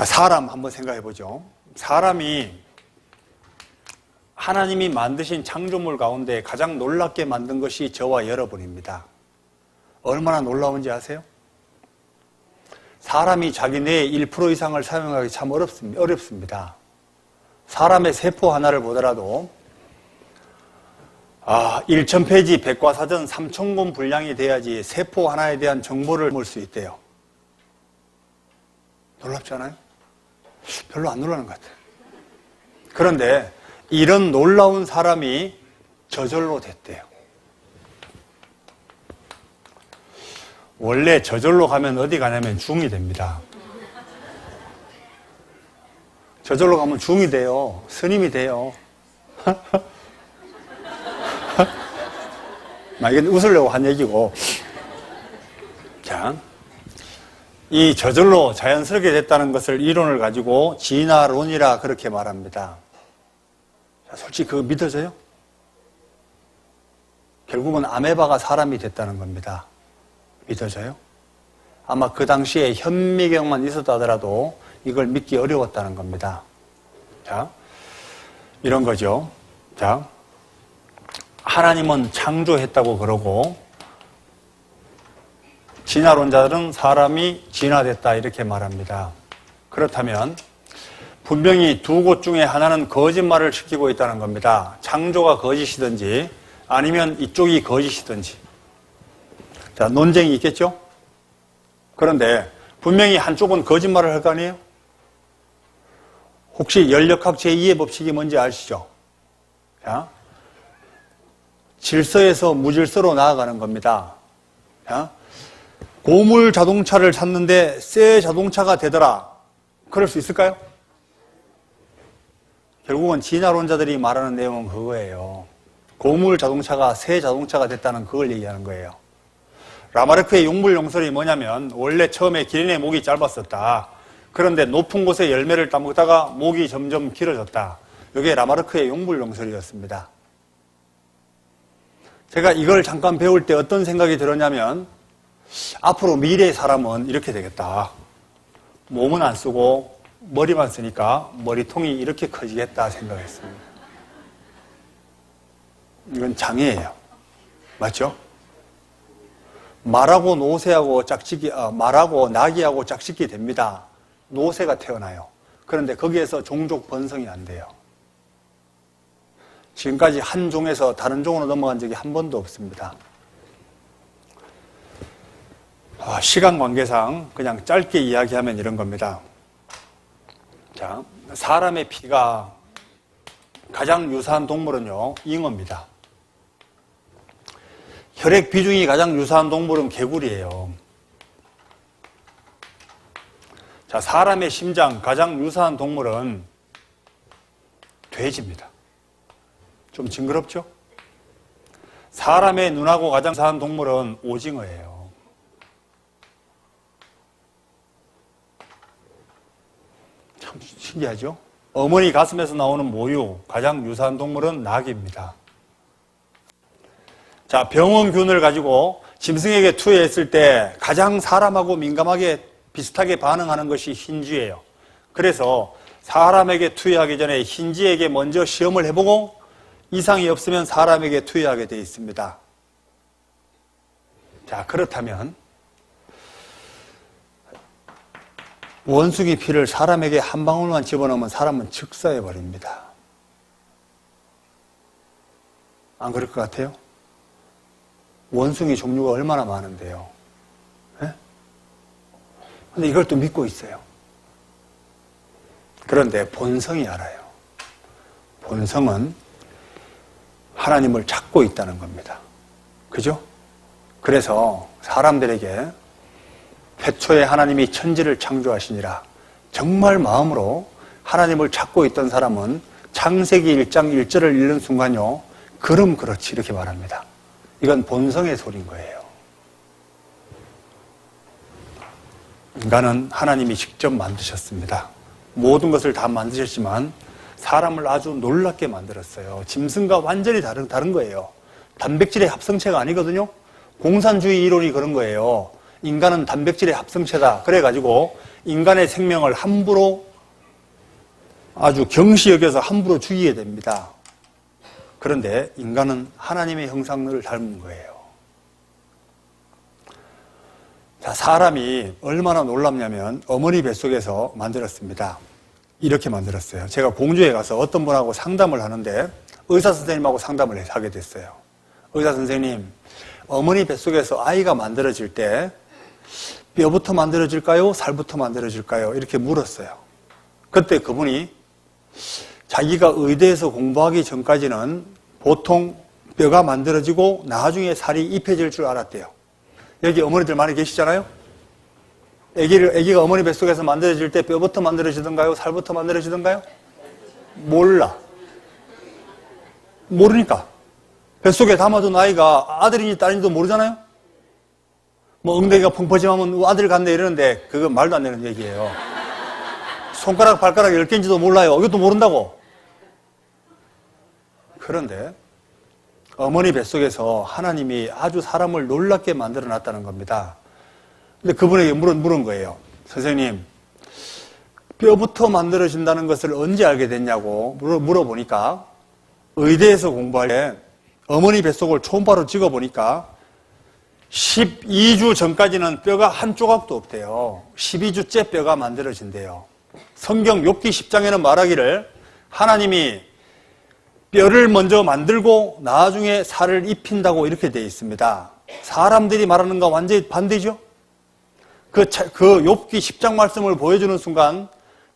사람 한번 생각해 보죠. 사람이 하나님이 만드신 창조물 가운데 가장 놀랍게 만든 것이 저와 여러분입니다. 얼마나 놀라운지 아세요? 사람이 자기 뇌의 1% 이상을 사용하기 참 어렵습니다. 사람의 세포 하나를 보더라도 1000페이지 백과사전 3000권 분량이 돼야지 세포 하나에 대한 정보를 볼 수 있대요. 놀랍지 않아요? 별로 안 놀라는 것 같아요. 그런데 이런 놀라운 사람이 저절로 됐대요. 원래 저절로 가면 어디 가냐면 중이 됩니다. 저절로 가면 중이 돼요. 스님이 돼요. 이건 웃으려고 한 얘기고. 자, 이 저절로 자연스럽게 됐다는 것을 이론을 가지고 진화론이라 그렇게 말합니다. 자, 솔직히 그거 믿어져요? 결국은 아메바가 사람이 됐다는 겁니다. 믿어져요? 아마 그 당시에 현미경만 있었다 하더라도 이걸 믿기 어려웠다는 겁니다. 자, 이런 거죠. 자, 하나님은 창조했다고 그러고 진화론자들은 사람이 진화됐다 이렇게 말합니다. 그렇다면 분명히 두 곳 중에 하나는 거짓말을 시키고 있다는 겁니다. 창조가 거짓이든지 아니면 이쪽이 거짓이든지. 자, 논쟁이 있겠죠? 그런데 분명히 한쪽은 거짓말을 할 거 아니에요? 혹시 연력학 제2의 법칙이 뭔지 아시죠? 자, 질서에서 무질서로 나아가는 겁니다. 자, 고물 자동차를 샀는데 새 자동차가 되더라. 그럴 수 있을까요? 결국은 진화론자들이 말하는 내용은 그거예요. 고물 자동차가 새 자동차가 됐다는 그걸 얘기하는 거예요. 라마르크의 용물용설이 뭐냐면 원래 처음에 기린의 목이 짧았었다. 그런데 높은 곳에 열매를 따먹다가 목이 점점 길어졌다. 이게 라마르크의 용불용설이었습니다. 제가 이걸 잠깐 배울 때 어떤 생각이 들었냐면 앞으로 미래의 사람은 이렇게 되겠다. 몸은 안 쓰고 머리만 쓰니까 머리통이 이렇게 커지겠다 생각했습니다. 이건 장애예요. 맞죠? 말하고 노새하고 말하고 나귀하고 짝짓기 됩니다. 노새가 태어나요. 그런데 거기에서 종족 번성이 안 돼요. 지금까지 한 종에서 다른 종으로 넘어간 적이 한 번도 없습니다. 시간 관계상 그냥 짧게 이야기하면 이런 겁니다. 자, 사람의 피가 가장 유사한 동물은요, 잉어입니다. 혈액 비중이 가장 유사한 동물은 개구리예요. 자, 사람의 심장 가장 유사한 동물은 돼지입니다. 좀 징그럽죠? 사람의 눈하고 가장 유사한 동물은 오징어예요. 참 신기하죠? 어머니 가슴에서 나오는 모유, 가장 유사한 동물은 낙입니다. 자, 병원균을 가지고 짐승에게 투여했을 때 가장 사람하고 민감하게 비슷하게 반응하는 것이 흰쥐예요. 그래서 사람에게 투여하기 전에 흰쥐에게 먼저 시험을 해보고 이상이 없으면 사람에게 투여하게 되어 있습니다. 자, 그렇다면 원숭이 피를 사람에게 한 방울만 집어넣으면 사람은 즉사해버립니다. 안 그럴 것 같아요? 원숭이 종류가 얼마나 많은데요. 그런데 이걸 또 믿고 있어요. 그런데 본성이 알아요. 본성은 하나님을 찾고 있다는 겁니다. 그죠? 그래서 사람들에게 태초에 하나님이 천지를 창조하시니라 정말 마음으로 하나님을 찾고 있던 사람은 창세기 1장 1절을 읽는 순간요, 그럼 그렇지 이렇게 말합니다. 이건 본성의 소리인 거예요. 인간은 하나님이 직접 만드셨습니다. 모든 것을 다 만드셨지만 사람을 아주 놀랍게 만들었어요. 짐승과 완전히 다른 거예요. 단백질의 합성체가 아니거든요. 공산주의 이론이 그런 거예요. 인간은 단백질의 합성체다. 그래가지고 인간의 생명을 함부로 아주 경시 여겨서 함부로 죽이게 됩니다. 그런데 인간은 하나님의 형상을 닮은 거예요. 자, 사람이 얼마나 놀랍냐면 어머니 뱃속에서 만들었습니다. 이렇게 만들었어요. 제가 공주에 가서 어떤 분하고 상담을 하는데 의사 선생님하고 상담을 하게 됐어요. 의사 선생님, 어머니 뱃속에서 아이가 만들어질 때 뼈부터 만들어질까요? 살부터 만들어질까요? 이렇게 물었어요. 그때 그분이 자기가 의대에서 공부하기 전까지는 보통 뼈가 만들어지고 나중에 살이 입혀질 줄 알았대요. 여기 어머니들 많이 계시잖아요? 아기가 어머니 뱃속에서 만들어질 때 뼈부터 만들어지던가요? 살부터 만들어지던가요? 몰라. 모르니까. 뱃속에 담아둔 아이가 아들인지 딸인지도 모르잖아요? 뭐 엉덩이가 펑퍼짐하면 아들 같네 이러는데 그건 말도 안 되는 얘기예요. 손가락 발가락 10개인지도 몰라요. 이것도 모른다고. 그런데 어머니 뱃속에서 하나님이 아주 사람을 놀랍게 만들어 놨다는 겁니다. 근데 그분에게 물은 거예요. 선생님, 뼈부터 만들어진다는 것을 언제 알게 됐냐고 물어보니까 의대에서 공부할 때 어머니 뱃속을 초음파로 찍어보니까 12주 전까지는 뼈가 한 조각도 없대요. 12주째 뼈가 만들어진대요. 성경 욥기 10장에는 말하기를 하나님이 뼈를 먼저 만들고 나중에 살을 입힌다고 이렇게 되어 있습니다. 사람들이 말하는 것과 완전히 반대죠? 그 욥기 10장 말씀을 보여주는 순간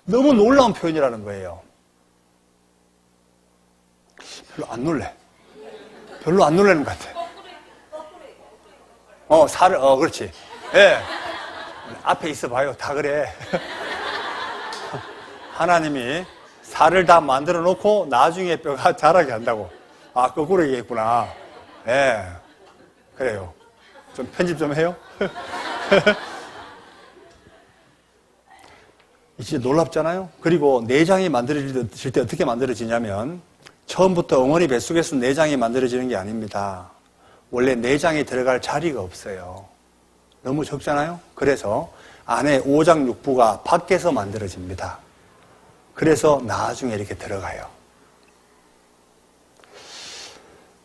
너무 놀라운 표현이라는 거예요. 별로 안 놀래. 별로 안 놀라는 것 같아. 그렇지. 예. 앞에 있어 봐요. 다 그래. 하나님이 살을 다 만들어 놓고 나중에 뼈가 자라게 한다고. 아, 거꾸로 얘기했구나. 예. 그래요. 좀 편집 좀 해요. 이제 놀랍잖아요. 그리고 내장이 만들어질 때 어떻게 만들어지냐면 처음부터 어머니 뱃속에서 내장이 만들어지는 게 아닙니다. 원래 내장이 들어갈 자리가 없어요. 너무 적잖아요. 그래서 안에 오장육부가 밖에서 만들어집니다. 그래서 나중에 이렇게 들어가요.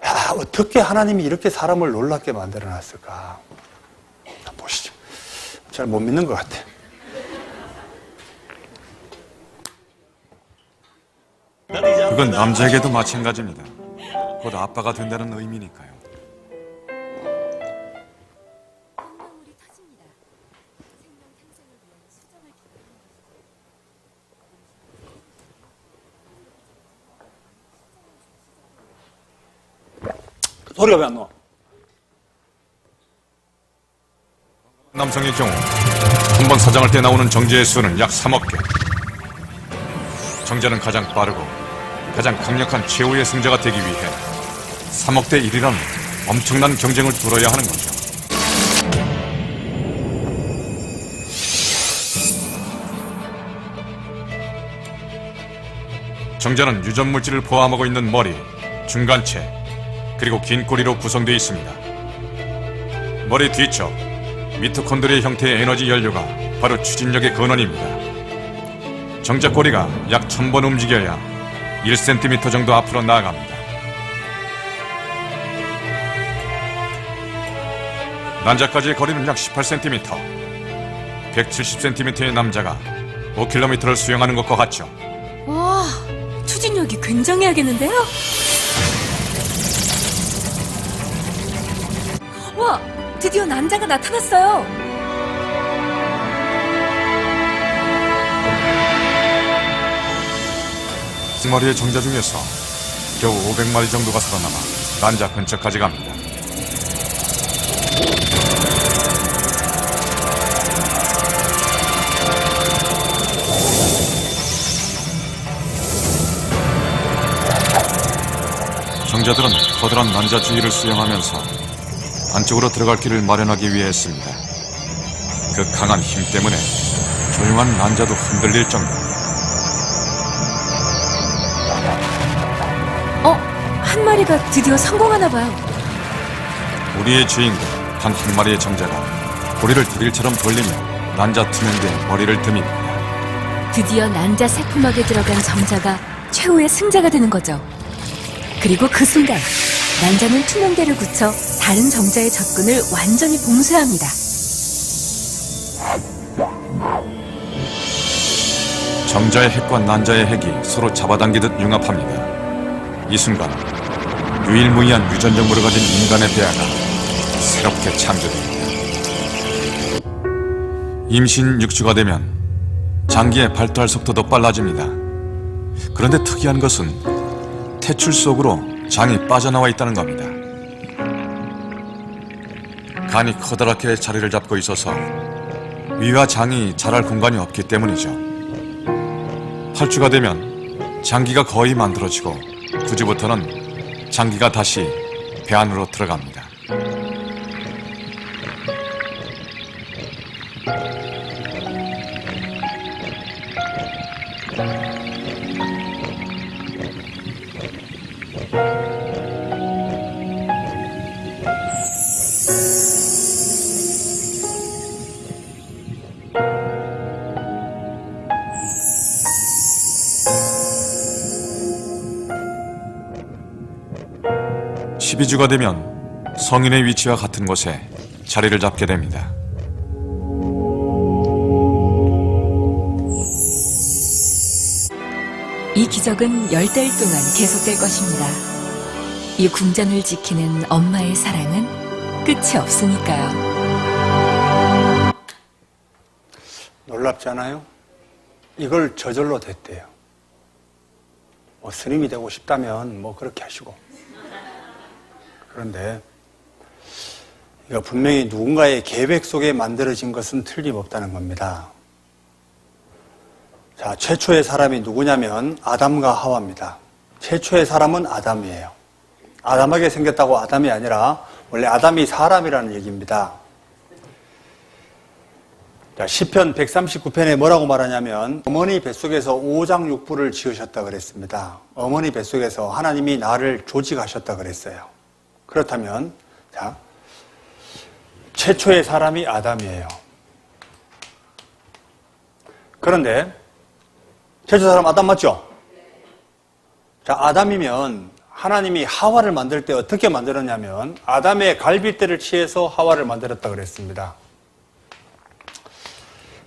야, 어떻게 하나님이 이렇게 사람을 놀랍게 만들어놨을까? 보시죠. 잘 못 믿는 것 같아. 그건 남자에게도 마찬가지입니다. 곧 아빠가 된다는 의미니까요. 소리가 왜 안 나와? 남성의 경우 한 번 사장할 때 나오는 정제의 수는 약 3억 개. 정제는 가장 빠르고 가장 강력한 최후의 승자가 되기 위해 3억 대 1이라는 엄청난 경쟁을 뚫어야 하는 거죠. 정제는 유전물질을 포함하고 있는 머리, 중간체, 그리고 긴 꼬리로 구성되어 있습니다. 머리 뒤쪽, 미토콘드리아 형태의 에너지 연료가 바로 추진력의 근원입니다. 정제꼬리가 약 1000번 움직여야 1cm 정도 앞으로 나아갑니다. 난자까지의 거리는 약 18cm. 170cm의 남자가 5km를 수영하는 것과 같죠. 와, 추진력이 굉장해야겠는데요? 와, 드디어 난자가 나타났어요. 마리의 정자 중에서 겨우 500마리 정도가 살아남아 난자 근처까지 갑니다. 정자들은 커다란 난자 주위를 수영하면서 안쪽으로 들어갈 길을 마련하기 위해 했습니다. 그 강한 힘 때문에 조용한 난자도 흔들릴 정도입니다. 한 마리가 드디어 성공하나 봐요. 우리의 주인공 단 한 마리의 정자가 고리를 드릴처럼 돌리며 난자 투명대에 머리를 듭니다. 드디어 난자 세포막에 들어간 정자가 최후의 승자가 되는 거죠. 그리고 그 순간 난자는 투명대를 굳혀 다른 정자의 접근을 완전히 봉쇄합니다. 정자의 핵과 난자의 핵이 서로 잡아당기듯 융합합니다. 이 순간 유일무이한 유전적물을 가진 인간의 배아가 새롭게 창조됩니다. 임신 6주가 되면 장기의 발달 속도도 빨라집니다. 그런데 특이한 것은 태출 속으로 장이 빠져나와 있다는 겁니다. 간이 커다랗게 자리를 잡고 있어서 위와 장이 자랄 공간이 없기 때문이죠. 8주가 되면 장기가 거의 만들어지고 9주부터는 장기가 다시 배 안으로 들어갑니다. (12주가) 되면 성인의 위치와 같은 곳에 자리를 잡게 됩니다. 이 기적은 10달 동안 계속될 것입니다. 이 궁전을 지키는 엄마의 사랑은 끝이 없으니까요. 놀랍잖아요. 이걸 저절로 됐대요. 뭐 스님이 되고 싶다면 뭐 그렇게 하시고. 그런데 이거 분명히 누군가의 계획 속에 만들어진 것은 틀림없다는 겁니다. 자, 최초의 사람이 누구냐면 아담과 하와입니다. 최초의 사람은 아담이에요. 아담하게 생겼다고 아담이 아니라 원래 아담이 사람이라는 얘기입니다. 자, 시편 139편에 뭐라고 말하냐면 어머니 뱃속에서 오장육부를 지으셨다 그랬습니다. 어머니 뱃속에서 하나님이 나를 조직하셨다 그랬어요. 그렇다면 자, 최초의 사람이 아담이에요. 그런데 최초 사람 아담 맞죠? 자, 아담이면 하나님이 하와를 만들 때 어떻게 만들었냐면 아담의 갈빗대를 취해서 하와를 만들었다 그랬습니다.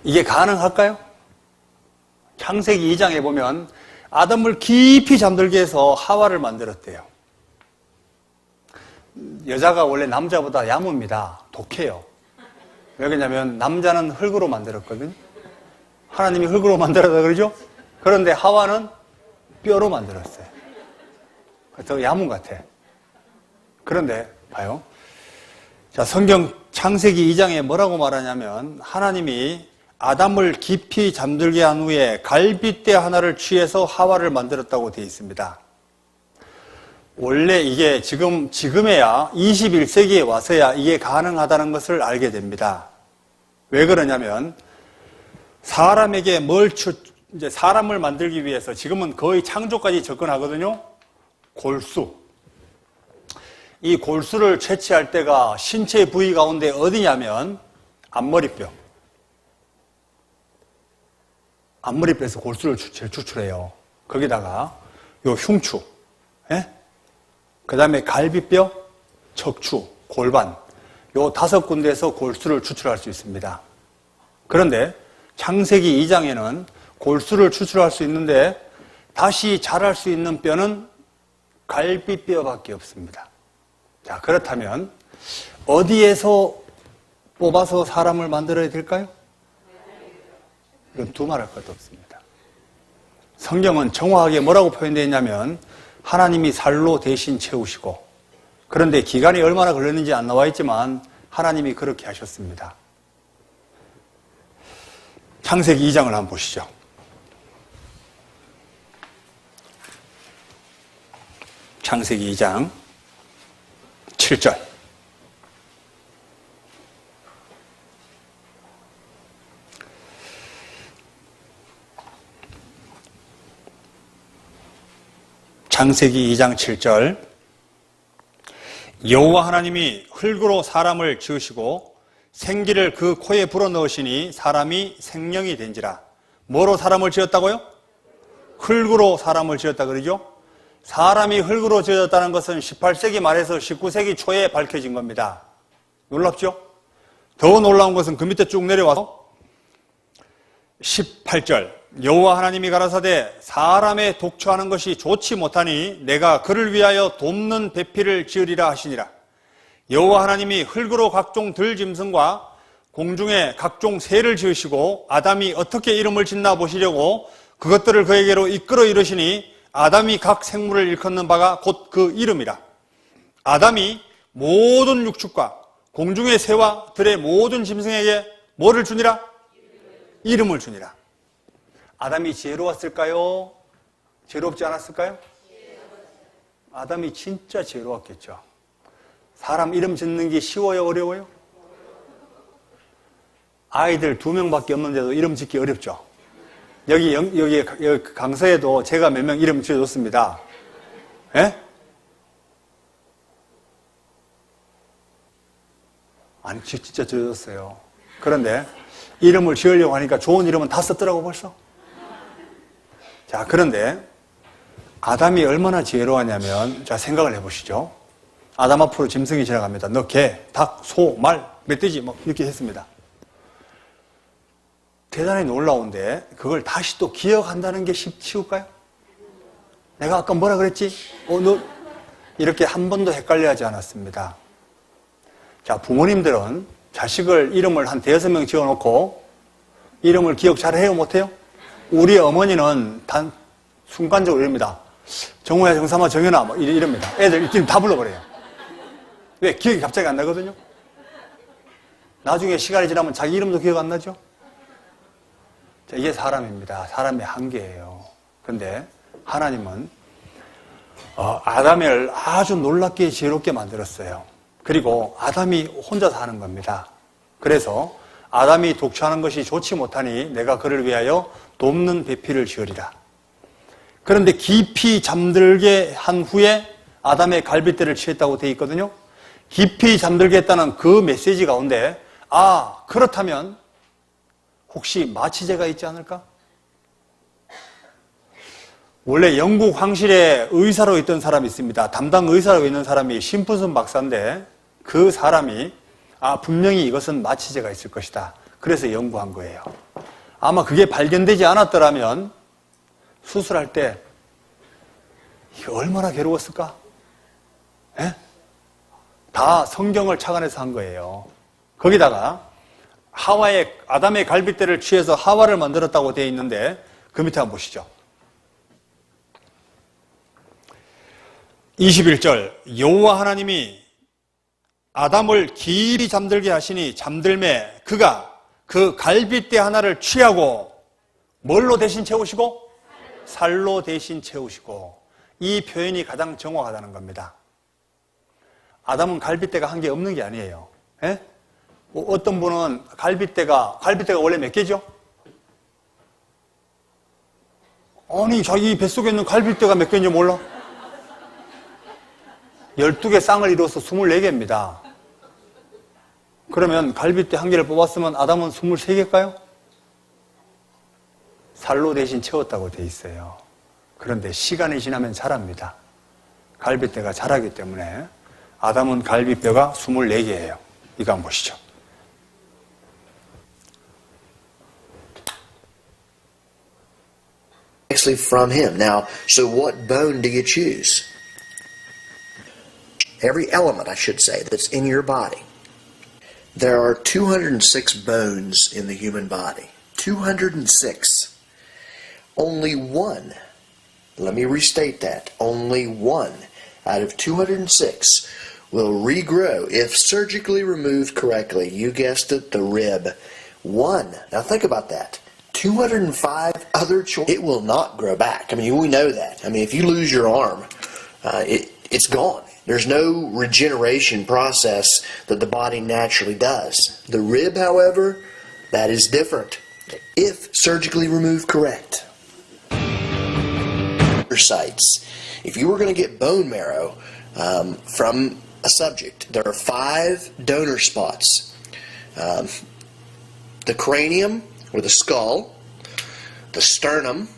이게 가능할까요? 창세기 2장에 보면 아담을 깊이 잠들게 해서 하와를 만들었대요. 여자가 원래 남자보다 야무입니다. 독해요. 왜 그러냐면 남자는 흙으로 만들었거든요. 하나님이 흙으로 만들었다 그러죠? 그런데 하와는 뼈로 만들었어요. 더 야문 같아. 그런데 봐요. 자, 성경 창세기 2장에 뭐라고 말하냐면 하나님이 아담을 깊이 잠들게 한 후에 갈빗대 하나를 취해서 하와를 만들었다고 되어 있습니다. 원래 이게 지금에야 21세기에 와서야 이게 가능하다는 것을 알게 됩니다. 왜 그러냐면 사람에게 이제 사람을 만들기 위해서 지금은 거의 창조까지 접근하거든요. 골수. 이 골수를 채취할 때가 신체 부위 가운데 어디냐면 앞머리뼈. 앞머리뼈에서 골수를 추출해요. 거기다가 요 흉추, 그 다음에 갈비뼈, 척추, 골반, 요 5군데에서 골수를 추출할 수 있습니다. 그런데 창세기 2장에는 골수를 추출할 수 있는데 다시 자랄 수 있는 뼈는 갈비뼈밖에 없습니다. 자, 그렇다면 어디에서 뽑아서 사람을 만들어야 될까요? 이건 두말할 것도 없습니다. 성경은 정확하게 뭐라고 표현되어 있냐면 하나님이 살로 대신 채우시고, 그런데 기간이 얼마나 걸렸는지 안 나와 있지만 하나님이 그렇게 하셨습니다. 창세기 2장을 한번 보시죠. 창세기 2장 7절. 창세기 2장 7절. 여호와 하나님이 흙으로 사람을 지으시고 생기를 그 코에 불어넣으시니 사람이 생명이 된지라. 뭐로 사람을 지었다고요? 흙으로 사람을 지었다 그러죠? 사람이 흙으로 지어졌다는 것은 18세기 말에서 19세기 초에 밝혀진 겁니다. 놀랍죠? 더 놀라운 것은 그 밑에 쭉 내려와서 18절. 여호와 하나님이 가라사대 사람의 독초하는 것이 좋지 못하니 내가 그를 위하여 돕는 배필을 지으리라 하시니라. 여호와 하나님이 흙으로 각종 들짐승과 공중에 각종 새를 지으시고 아담이 어떻게 이름을 짓나 보시려고 그것들을 그에게로 이끌어 이르시니 아담이 각 생물을 일컫는 바가 곧 그 이름이라. 아담이 모든 육축과 공중의 새와 들의 모든 짐승에게 뭐를 주니라? 이름을 주니라. 아담이 지혜로웠을까요? 지혜롭지 않았을까요? 아담이 진짜 지혜로웠겠죠. 사람 이름 짓는 게 쉬워요? 어려워요? 아이들 2명밖에 없는데도 이름 짓기 어렵죠. 여기 강서에도 제가 몇 명 이름 지어줬습니다. 예? 아니, 진짜 지어줬어요. 그런데 이름을 지으려고 하니까 좋은 이름은 다 썼더라고 벌써. 자, 그런데 아담이 얼마나 지혜로웠냐면, 자, 생각을 해보시죠. 아담 앞으로 짐승이 지나갑니다. 너 개, 닭, 소, 말, 멧돼지 뭐 이렇게 했습니다. 대단히 놀라운데 그걸 다시 또 기억한다는 게 쉬울까요? 내가 아까 뭐라 그랬지? 너 이렇게 한 번도 헷갈려 하지 않았습니다. 자, 부모님들은 자식을 이름을 한 5명 지어놓고 이름을 기억 잘 해요? 못해요? 우리 어머니는 단 순간적으로 이럽니다. 정우야, 정삼아, 정연아 뭐 이럽니다. 애들 이름 다 불러버려요. 왜? 기억이 갑자기 안 나거든요. 나중에 시간이 지나면 자기 이름도 기억 안 나죠? 자, 이게 사람입니다. 사람의 한계예요. 그런데 하나님은 아담을 아주 놀랍게 지혜롭게 만들었어요. 그리고 아담이 혼자 사는 겁니다. 그래서 아담이 독처하는 것이 좋지 못하니 내가 그를 위하여 돕는 배필을 지으리라. 그런데 깊이 잠들게 한 후에 아담의 갈빗대를 취했다고 되어 있거든요. 깊이 잠들게 했다는 그 메시지 가운데 그렇다면 혹시 마취제가 있지 않을까? 원래 영국 황실에 의사로 있던 사람이 있습니다. 담당 의사로 있는 사람이 심프슨 박사인데 그 사람이 분명히 이것은 마취제가 있을 것이다. 그래서 연구한 거예요. 아마 그게 발견되지 않았더라면 수술할 때 이게 얼마나 괴로웠을까? 예? 다 성경을 착안해서 한 거예요. 거기다가 아담의 갈빗대를 취해서 하와를 만들었다고 되어 있는데 그 밑에 한번 보시죠. 21절 여호와 하나님이 아담을 길이 잠들게 하시니 잠들매 그가 그 갈빗대 하나를 취하고 뭘로 대신 채우시고? 살로 대신 채우시고. 이 표현이 가장 정확하다는 겁니다. 아담은 갈빗대가 한 개 없는 게 아니에요. 예? 어떤 분은 갈빗대가 원래 몇 개죠? 아니 자기 뱃속에 있는 갈빗대가 몇 개인지 몰라? 12개 쌍을 이루어서 24개입니다. 그러면 갈빗대 한 개를 뽑았으면 아담은 23개일까요? 살로 대신 채웠다고 돼 있어요. 그런데 시간이 지나면 자랍니다. 갈빗대가 자라기 때문에 아담은 갈빗뼈가 24개예요. 이거 한번 보시죠. Actually from him. Now, so what bone do you choose? Every element, I should say, that's in your body. There are 206 bones in the human body. 206. Only one, let me restate that, only one out of 206 will regrow if surgically removed correctly. You guessed it, the rib. One. Now think about that. 205 other choices. It will not grow back. I mean, we know that. I mean, if you lose your arm, it's gone. There's no regeneration process that the body naturally does. The rib, however, that is different. If surgically removed correct. Sites. If you were going to get bone marrow from a subject, there are 5 donor spots. The cranium, or the skull, the sternum,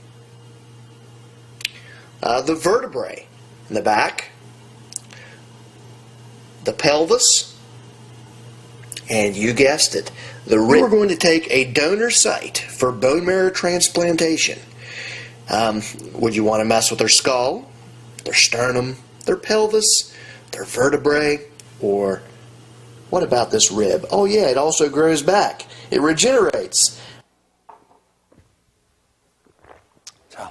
the vertebrae in the back, the pelvis, and you guessed it, the rib. We're going to take a donor site for bone marrow transplantation. Would you want to mess with their skull, their sternum, their pelvis, their vertebrae, or what about this rib? Oh yeah, it also grows back. It regenerates. 자,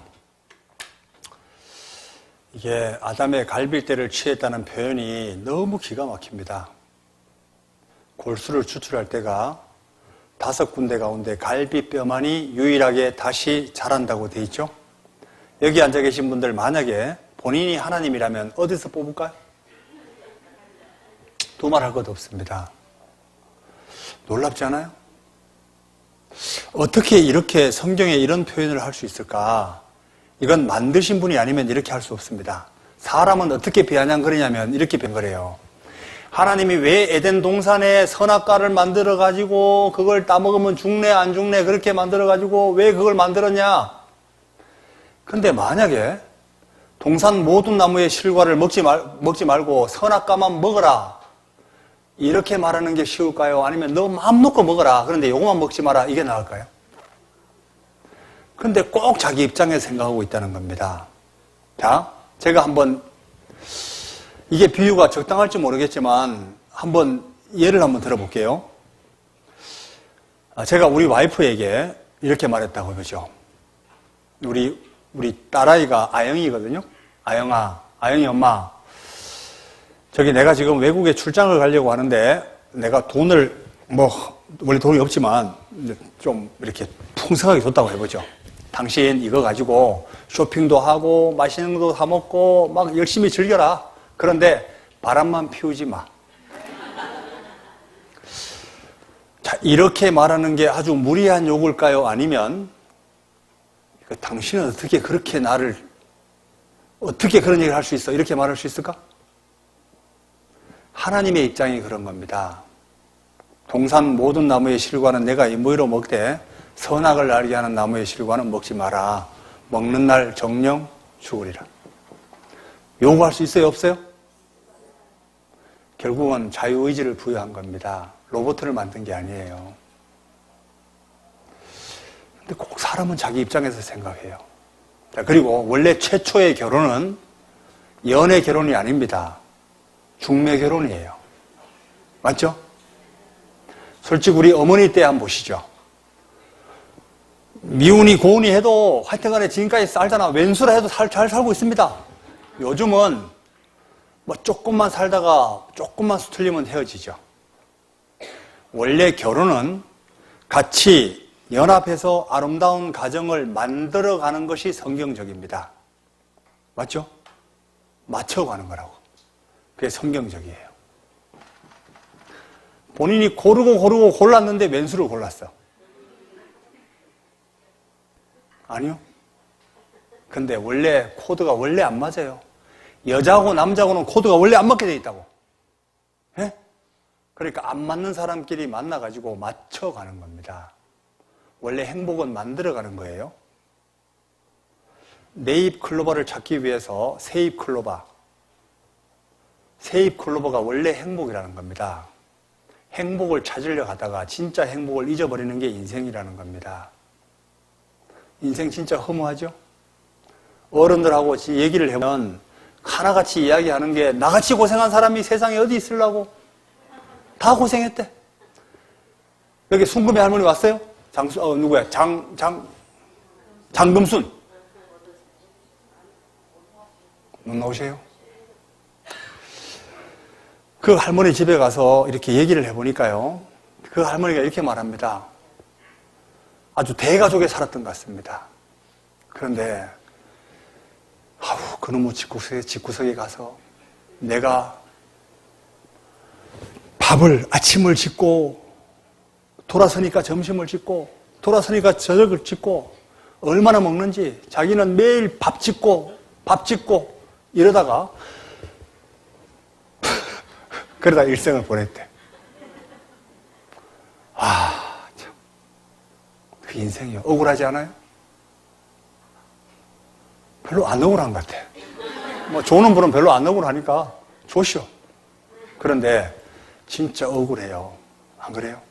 이게 아담의 갈빗대를 취했다는 표현이 너무 기가 막힙니다. 골수를 추출할 때가 5군데 가운데 갈빗뼈만이 유일하게 다시 자란다고 돼 있죠. 여기 앉아 계신 분들 만약에 본인이 하나님이라면 어디서 뽑을까요? 두말할 것 없습니다. 놀랍지 않아요? 어떻게 이렇게 성경에 이런 표현을 할 수 있을까? 이건 만드신 분이 아니면 이렇게 할 수 없습니다. 사람은 어떻게 비아냥거리냐면 이렇게 비아냥거려요. 하나님이 왜 에덴 동산에 선악과를 만들어가지고 그걸 따먹으면 죽네 안 죽네 그렇게 만들어가지고 왜 그걸 만들었냐? 근데 만약에 동산 모든 나무의 실과를 먹지 말고 선악과만 먹어라 이렇게 말하는 게 쉬울까요? 아니면 너 마음 놓고 먹어라 그런데 요거만 먹지 마라 이게 나을까요? 근데 꼭 자기 입장에서 생각하고 있다는 겁니다. 자, 제가 한번 이게 비유가 적당할지 모르겠지만 한번 예를 한번 들어볼게요. 제가 우리 와이프에게 이렇게 말했다고 그러죠. 우리 딸아이가 아영이거든요. 아영이 엄마, 저기 내가 지금 외국에 출장을 가려고 하는데 내가 돈을 원래 돈이 없지만 좀 이렇게 풍성하게 줬다고 해보죠. 당신 이거 가지고 쇼핑도 하고 맛있는 것도 사 먹고 막 열심히 즐겨라. 그런데 바람만 피우지 마. 자, 자, 이렇게 말하는 게 아주 무리한 요구일까요? 아니면 당신은 어떻게 그렇게 나를 어떻게 그런 얘기를 할 수 있어? 이렇게 말할 수 있을까? 하나님의 입장이 그런 겁니다. 동산 모든 나무의 실과는 내가 임의로 먹되 선악을 알게 하는 나무의 실과는 먹지 마라. 먹는 날 정령 죽으리라. 요구할 수 있어요? 없어요? 결국은 자유의지를 부여한 겁니다. 로봇을 만든 게 아니에요. 근데 꼭 사람은 자기 입장에서 생각해요. 자, 그리고 원래 최초의 결혼은 연애 결혼이 아닙니다. 중매 결혼이에요. 맞죠? 솔직히 우리 어머니 때 한번 보시죠. 미운이 고운이 해도 하여튼 간에 지금까지 살잖아. 왼수라 해도 잘 살고 있습니다. 요즘은 뭐 조금만 살다가 조금만 수틀리면 헤어지죠. 원래 결혼은 같이 연합해서 아름다운 가정을 만들어가는 것이 성경적입니다. 맞죠? 맞춰가는 거라고. 그게 성경적이에요. 본인이 고르고 골랐는데 왼수를 골랐어. 아니요. 근데 원래 코드가 원래 안 맞아요. 여자하고 남자하고는 코드가 원래 안 맞게 돼 있다고. 예? 그러니까 안 맞는 사람끼리 만나가지고 맞춰가는 겁니다. 원래 행복은 만들어가는 거예요. 네잎 클로버를 찾기 위해서 새잎 클로버가 원래 행복이라는 겁니다. 행복을 찾으려 하다가 진짜 행복을 잊어버리는 게 인생이라는 겁니다. 인생 진짜 허무하죠? 어른들하고 얘기를 해보면 하나같이 이야기하는 게 나같이 고생한 사람이 세상에 어디 있으려고? 다 고생했대. 여기 순금의 할머니 왔어요? 누구야? 장금순. 못 나오세요? 그 할머니 집에 가서 이렇게 얘기를 해보니까요. 그 할머니가 이렇게 말합니다. 아주 대가족에 살았던 것 같습니다. 그런데 그놈의 집구석에 가서 내가 아침을 짓고 돌아서니까 점심을 짓고 돌아서니까 저녁을 짓고 얼마나 먹는지 자기는 매일 밥 짓고 이러다가 그러다 일생을 보냈대. 참. 그 인생이 억울하지 않아요? 별로 안 억울한 것 같아. 뭐 조는 분은 별로 안 억울하니까 좋시오. 그런데 진짜 억울해요. 안 그래요?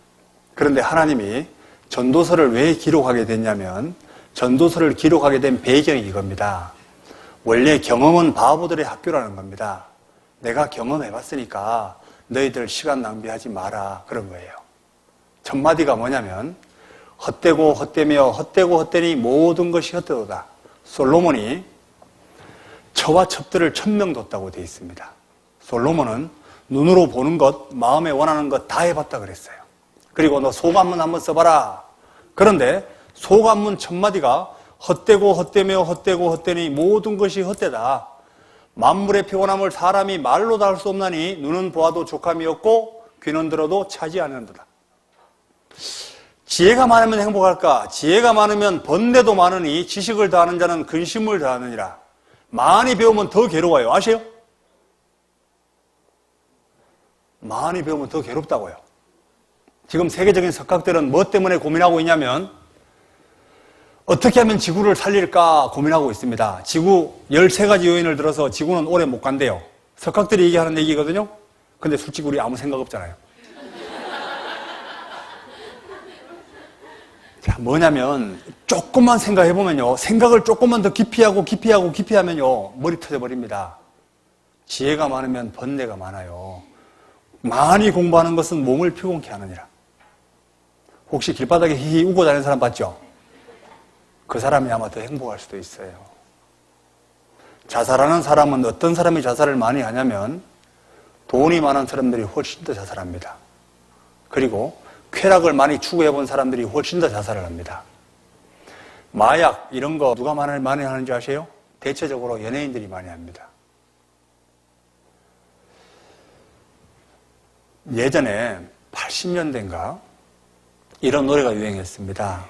그런데 하나님이 전도서를 왜 기록하게 됐냐면 전도서를 기록하게 된 배경이 이겁니다. 원래 경험은 바보들의 학교라는 겁니다. 내가 경험해봤으니까 너희들 시간 낭비하지 마라 그런 거예요. 첫 마디가 뭐냐면 헛되고 헛되며 헛되고 헛되니 모든 것이 헛되도다. 솔로몬이 처와 첩들을 1000명 뒀다고 되어 있습니다. 솔로몬은 눈으로 보는 것, 마음에 원하는 것 다 해봤다 그랬어요. 그리고 너 소관문 한번 써봐라. 그런데 소관문 첫 마디가 헛되고 헛되며 헛되고 헛되니 모든 것이 헛되다. 만물의 피곤함을 사람이 말로 다 할 수 없나니 눈은 보아도 족함이 없고 귀는 들어도 차지 않는다. 지혜가 많으면 행복할까? 지혜가 많으면 번뇌도 많으니 지식을 다하는 자는 근심을 다하느니라. 많이 배우면 더 괴로워요. 아세요? 많이 배우면 더 괴롭다고요. 지금 세계적인 석학들은 뭐 때문에 고민하고 있냐면 어떻게 하면 지구를 살릴까 고민하고 있습니다. 지구 13가지 요인을 들어서 지구는 오래 못 간대요. 석학들이 얘기하는 얘기거든요. 근데 솔직히 우리 아무 생각 없잖아요. 자, 뭐냐면 조금만 생각해보면요. 생각을 조금만 더 깊이 하면요. 머리 터져버립니다. 지혜가 많으면 번뇌가 많아요. 많이 공부하는 것은 몸을 피곤케 하느니라. 혹시 길바닥에 히히 웃고 다니는 사람 봤죠? 그 사람이 아마 더 행복할 수도 있어요. 자살하는 사람은 어떤 사람이 자살을 많이 하냐면 돈이 많은 사람들이 훨씬 더 자살합니다. 그리고 쾌락을 많이 추구해본 사람들이 훨씬 더 자살을 합니다. 마약 이런 거 누가 많이 하는지 아세요? 대체적으로 연예인들이 많이 합니다. 예전에 80년대인가 이런 노래가 유행했습니다.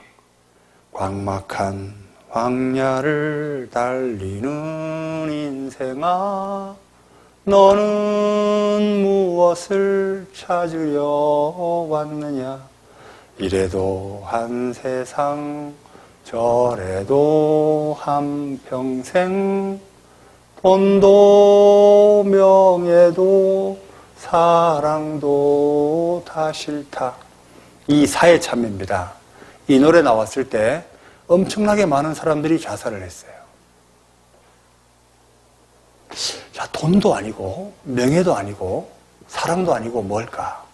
광막한 광야를 달리는 인생아, 너는 무엇을 찾으려 왔느냐. 이래도 한 세상, 저래도 한 평생, 돈도 명예도 사랑도 다 싫다. 이 사회참여입니다. 이 노래 나왔을 때 엄청나게 많은 사람들이 자살을 했어요. 자, 돈도 아니고 명예도 아니고 사랑도 아니고 뭘까?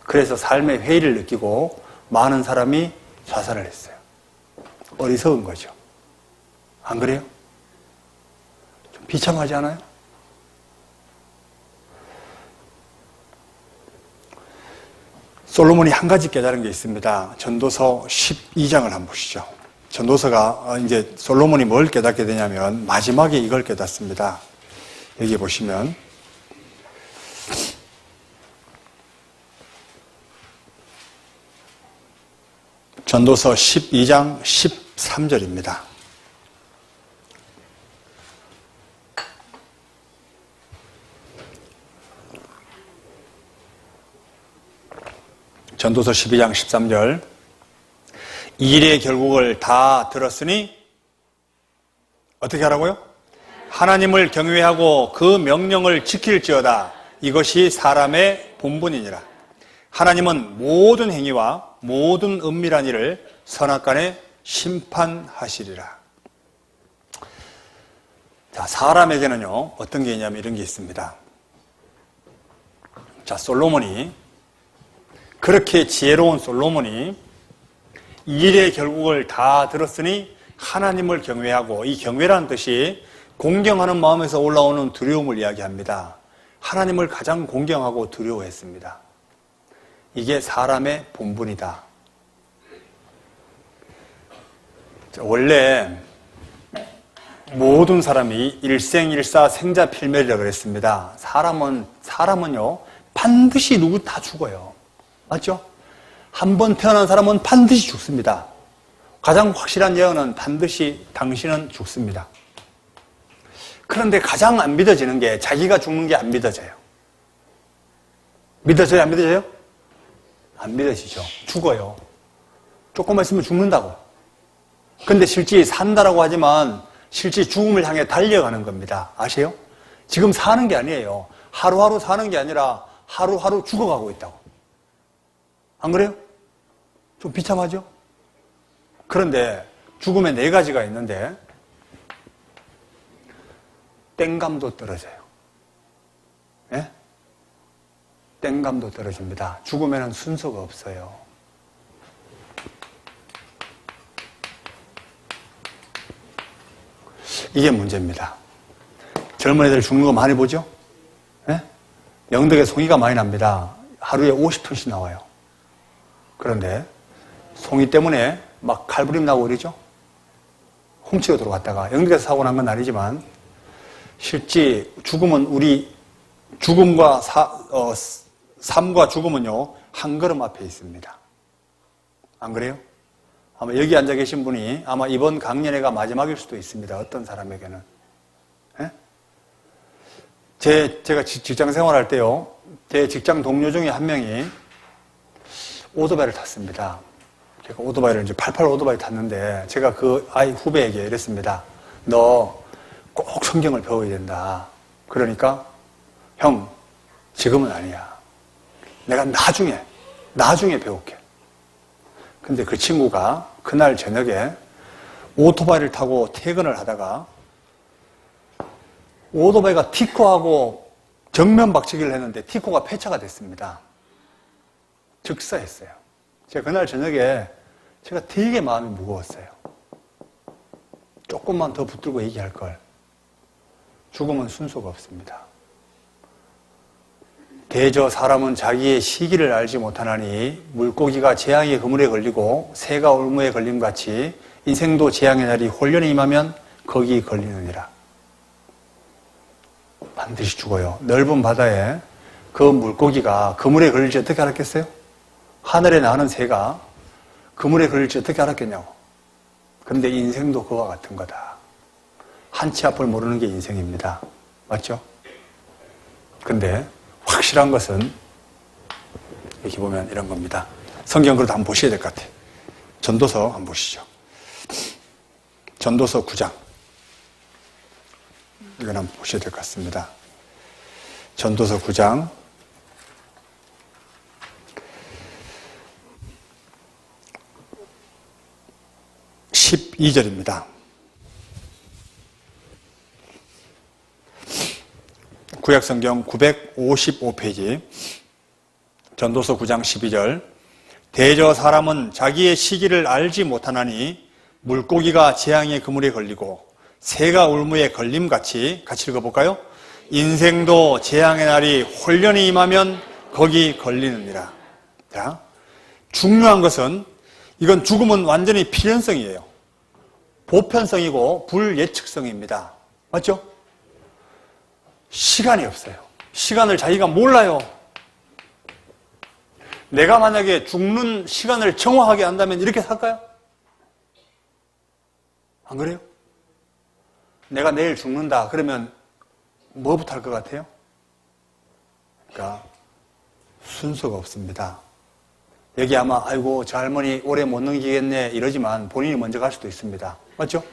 그래서 삶의 회의를 느끼고 많은 사람이 자살을 했어요. 어리석은 거죠. 안 그래요? 좀 비참하지 않아요? 솔로몬이 한 가지 깨달은 게 있습니다. 전도서 12장을 한번 보시죠. 전도서가 이제 솔로몬이 뭘 깨닫게 되냐면 마지막에 이걸 깨닫습니다. 여기 보시면 전도서 12장 13절입니다. 전도서 12장 13절. 이 일의 결국을 다 들었으니 어떻게 하라고요? 하나님을 경외하고 그 명령을 지킬지어다. 이것이 사람의 본분이니라. 하나님은 모든 행위와 모든 은밀한 일을 선악간에 심판하시리라. 자, 사람에게는요, 어떤 게 있냐면 이런 게 있습니다. 자, 솔로몬이, 그렇게 지혜로운 솔로몬이 이 일의 결국을 다 들었으니 하나님을 경외하고, 이 경외라는 뜻이 공경하는 마음에서 올라오는 두려움을 이야기합니다. 하나님을 가장 공경하고 두려워했습니다. 이게 사람의 본분이다. 원래 모든 사람이 일생일사 생자필멸이라고 그랬습니다. 사람은요, 반드시 누구 다 죽어요. 맞죠? 한 번 태어난 사람은 반드시 죽습니다. 가장 확실한 예언은 반드시 당신은 죽습니다. 그런데 가장 안 믿어지는 게 자기가 죽는 게 안 믿어져요. 믿어져요? 안 믿어져요? 안 믿어지죠. 죽어요. 조금만 있으면 죽는다고. 근데 실제 산다라고 하지만 실제 죽음을 향해 달려가는 겁니다. 아세요? 지금 사는 게 아니에요. 하루하루 사는 게 아니라 하루하루 죽어가고 있다고. 안 그래요? 좀 비참하죠? 그런데 죽음에 4가지가 있는데 땡감도 떨어져요. 예? 땡감도 떨어집니다. 죽음에는 순서가 없어요. 이게 문제입니다. 젊은 애들 죽는 거 많이 보죠? 예? 영덕에 송이가 많이 납니다. 하루에 50톤씩 나와요. 그런데 송이 때문에 막 칼부림 나고 그러죠? 훔치고 들어갔다가 영덕에서 사고 난 건 아니지만 실제 죽음은 죽음과 삶과 죽음은요, 한 걸음 앞에 있습니다. 안 그래요? 아마 여기 앉아 계신 분이 아마 이번 강연회가 마지막일 수도 있습니다. 어떤 사람에게는. 예? 제가 직장 생활할 때요, 제 직장 동료 중에 한 명이 오토바이를 탔습니다. 제가 오토바이를 이제 88 오토바이 탔는데 제가 그 아이 후배에게 이랬습니다. 너 꼭 성경을 배워야 된다. 그러니까 형, 지금은 아니야. 내가 나중에 배울게. 근데 그 친구가 그날 저녁에 오토바이를 타고 퇴근을 하다가 오토바이가 티코하고 정면 박치기를 했는데 티코가 폐차가 됐습니다. 즉사했어요. 제가 그날 저녁에 제가 되게 마음이 무거웠어요. 조금만 더 붙들고 얘기할 걸. 죽음은 순서가 없습니다. 대저 사람은 자기의 시기를 알지 못하나니 물고기가 재앙의 그물에 걸리고 새가 올무에 걸림 같이 인생도 재앙의 날이 홀연히 임하면 거기 걸리느니라. 반드시 죽어요. 넓은 바다에 그 물고기가 그물에 걸릴지 어떻게 알았겠어요? 하늘에 나는 새가 그물에 걸릴지 어떻게 알았겠냐고. 그런데 인생도 그와 같은 거다. 한치 앞을 모르는 게 인생입니다. 맞죠? 근데 확실한 것은 여기 보면 이런 겁니다. 성경 그래도 한번 보셔야 될 것 같아요. 전도서 한번 보시죠. 전도서 9장. 이건 한번 보셔야 될 것 같습니다. 전도서 9장 12절입니다. 구약성경 955페이지 전도서 9장 12절. 대저 사람은 자기의 시기를 알지 못하나니 물고기가 재앙의 그물에 걸리고 새가 울무에 걸림같이, 같이 읽어볼까요? 인생도 재앙의 날이 홀련히 임하면 거기 걸리느니라. 자, 중요한 것은 이건 죽음은 완전히 필연성이에요. 보편성이고 불예측성입니다. 맞죠? 시간이 없어요. 시간을 자기가 몰라요. 내가 만약에 죽는 시간을 정확하게 안다면 이렇게 살까요? 안 그래요? 내가 내일 죽는다 그러면 뭐부터 할 것 같아요? 그러니까 순서가 없습니다. 여기 아마 아이고 저 할머니 오래 못 넘기겠네 이러지만 본인이 먼저 갈 수도 있습니다. 맞죠?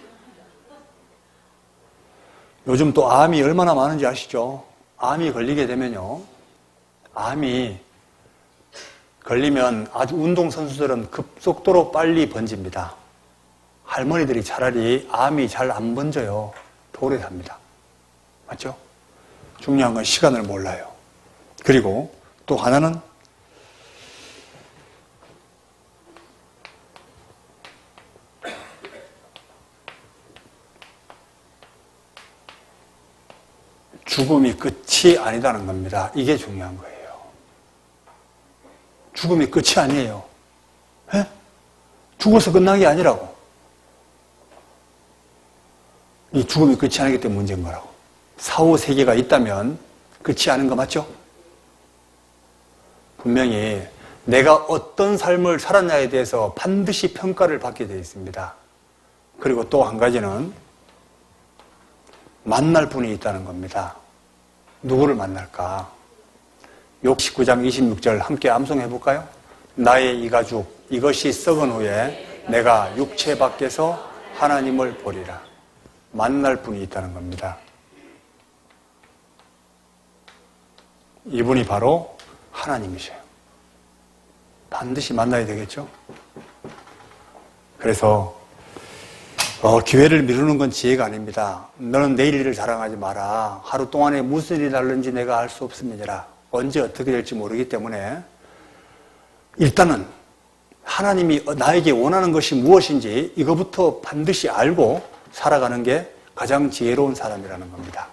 요즘 또 암이 얼마나 많은지 아시죠? 암이 걸리게 되면요, 암이 걸리면 아주 운동선수들은 급속도로 빨리 번집니다. 할머니들이 차라리 암이 잘 안 번져요. 더 오래 삽니다. 맞죠? 중요한 건 시간을 몰라요. 그리고 또 하나는 죽음이 끝이 아니다는 겁니다. 이게 중요한 거예요. 죽음이 끝이 아니에요. 에? 죽어서 끝난 게 아니라고. 이 죽음이 끝이 아니기 때문에 문제인 거라고. 사후 세계가 있다면 끝이 아닌 거 맞죠? 분명히 내가 어떤 삶을 살았냐에 대해서 반드시 평가를 받게 되어 있습니다. 그리고 또 한 가지는 만날 분이 있다는 겁니다. 누구를 만날까? 욥 19장 26절 함께 암송해 볼까요? 나의 이 가죽 이것이 썩은 후에 내가 육체 밖에서 하나님을 보리라. 만날 분이 있다는 겁니다. 이분이 바로 하나님이셔요. 반드시 만나야 되겠죠? 그래서 기회를 미루는 건 지혜가 아닙니다. 너는 내일 일을 자랑하지 마라. 하루 동안에 무슨 일이 날는지 내가 알 수 없습니다. 언제 어떻게 될지 모르기 때문에 일단은 하나님이 나에게 원하는 것이 무엇인지 이거부터 반드시 알고 살아가는 게 가장 지혜로운 사람이라는 겁니다.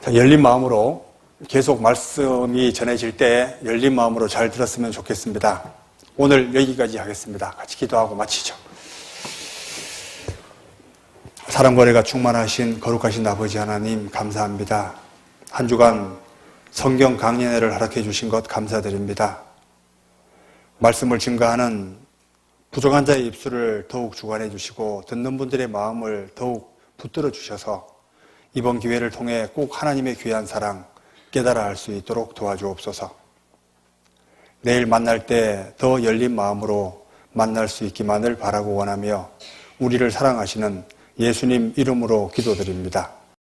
자, 열린 마음으로 계속 말씀이 전해질 때 열린 마음으로 잘 들었으면 좋겠습니다. 오늘 여기까지 하겠습니다. 같이 기도하고 마치죠. 사랑과 은혜가 충만하신 거룩하신 아버지 하나님 감사합니다. 한 주간 성경 강연회를 허락해 주신 것 감사드립니다. 말씀을 증거하는 부족한 자의 입술을 더욱 주관해 주시고 듣는 분들의 마음을 더욱 붙들어 주셔서 이번 기회를 통해 꼭 하나님의 귀한 사랑 깨달아 알 수 있도록 도와주옵소서. 내일 만날 때 더 열린 마음으로 만날 수 있기만을 바라고 원하며 우리를 사랑하시는 예수님 이름으로 기도드립니다.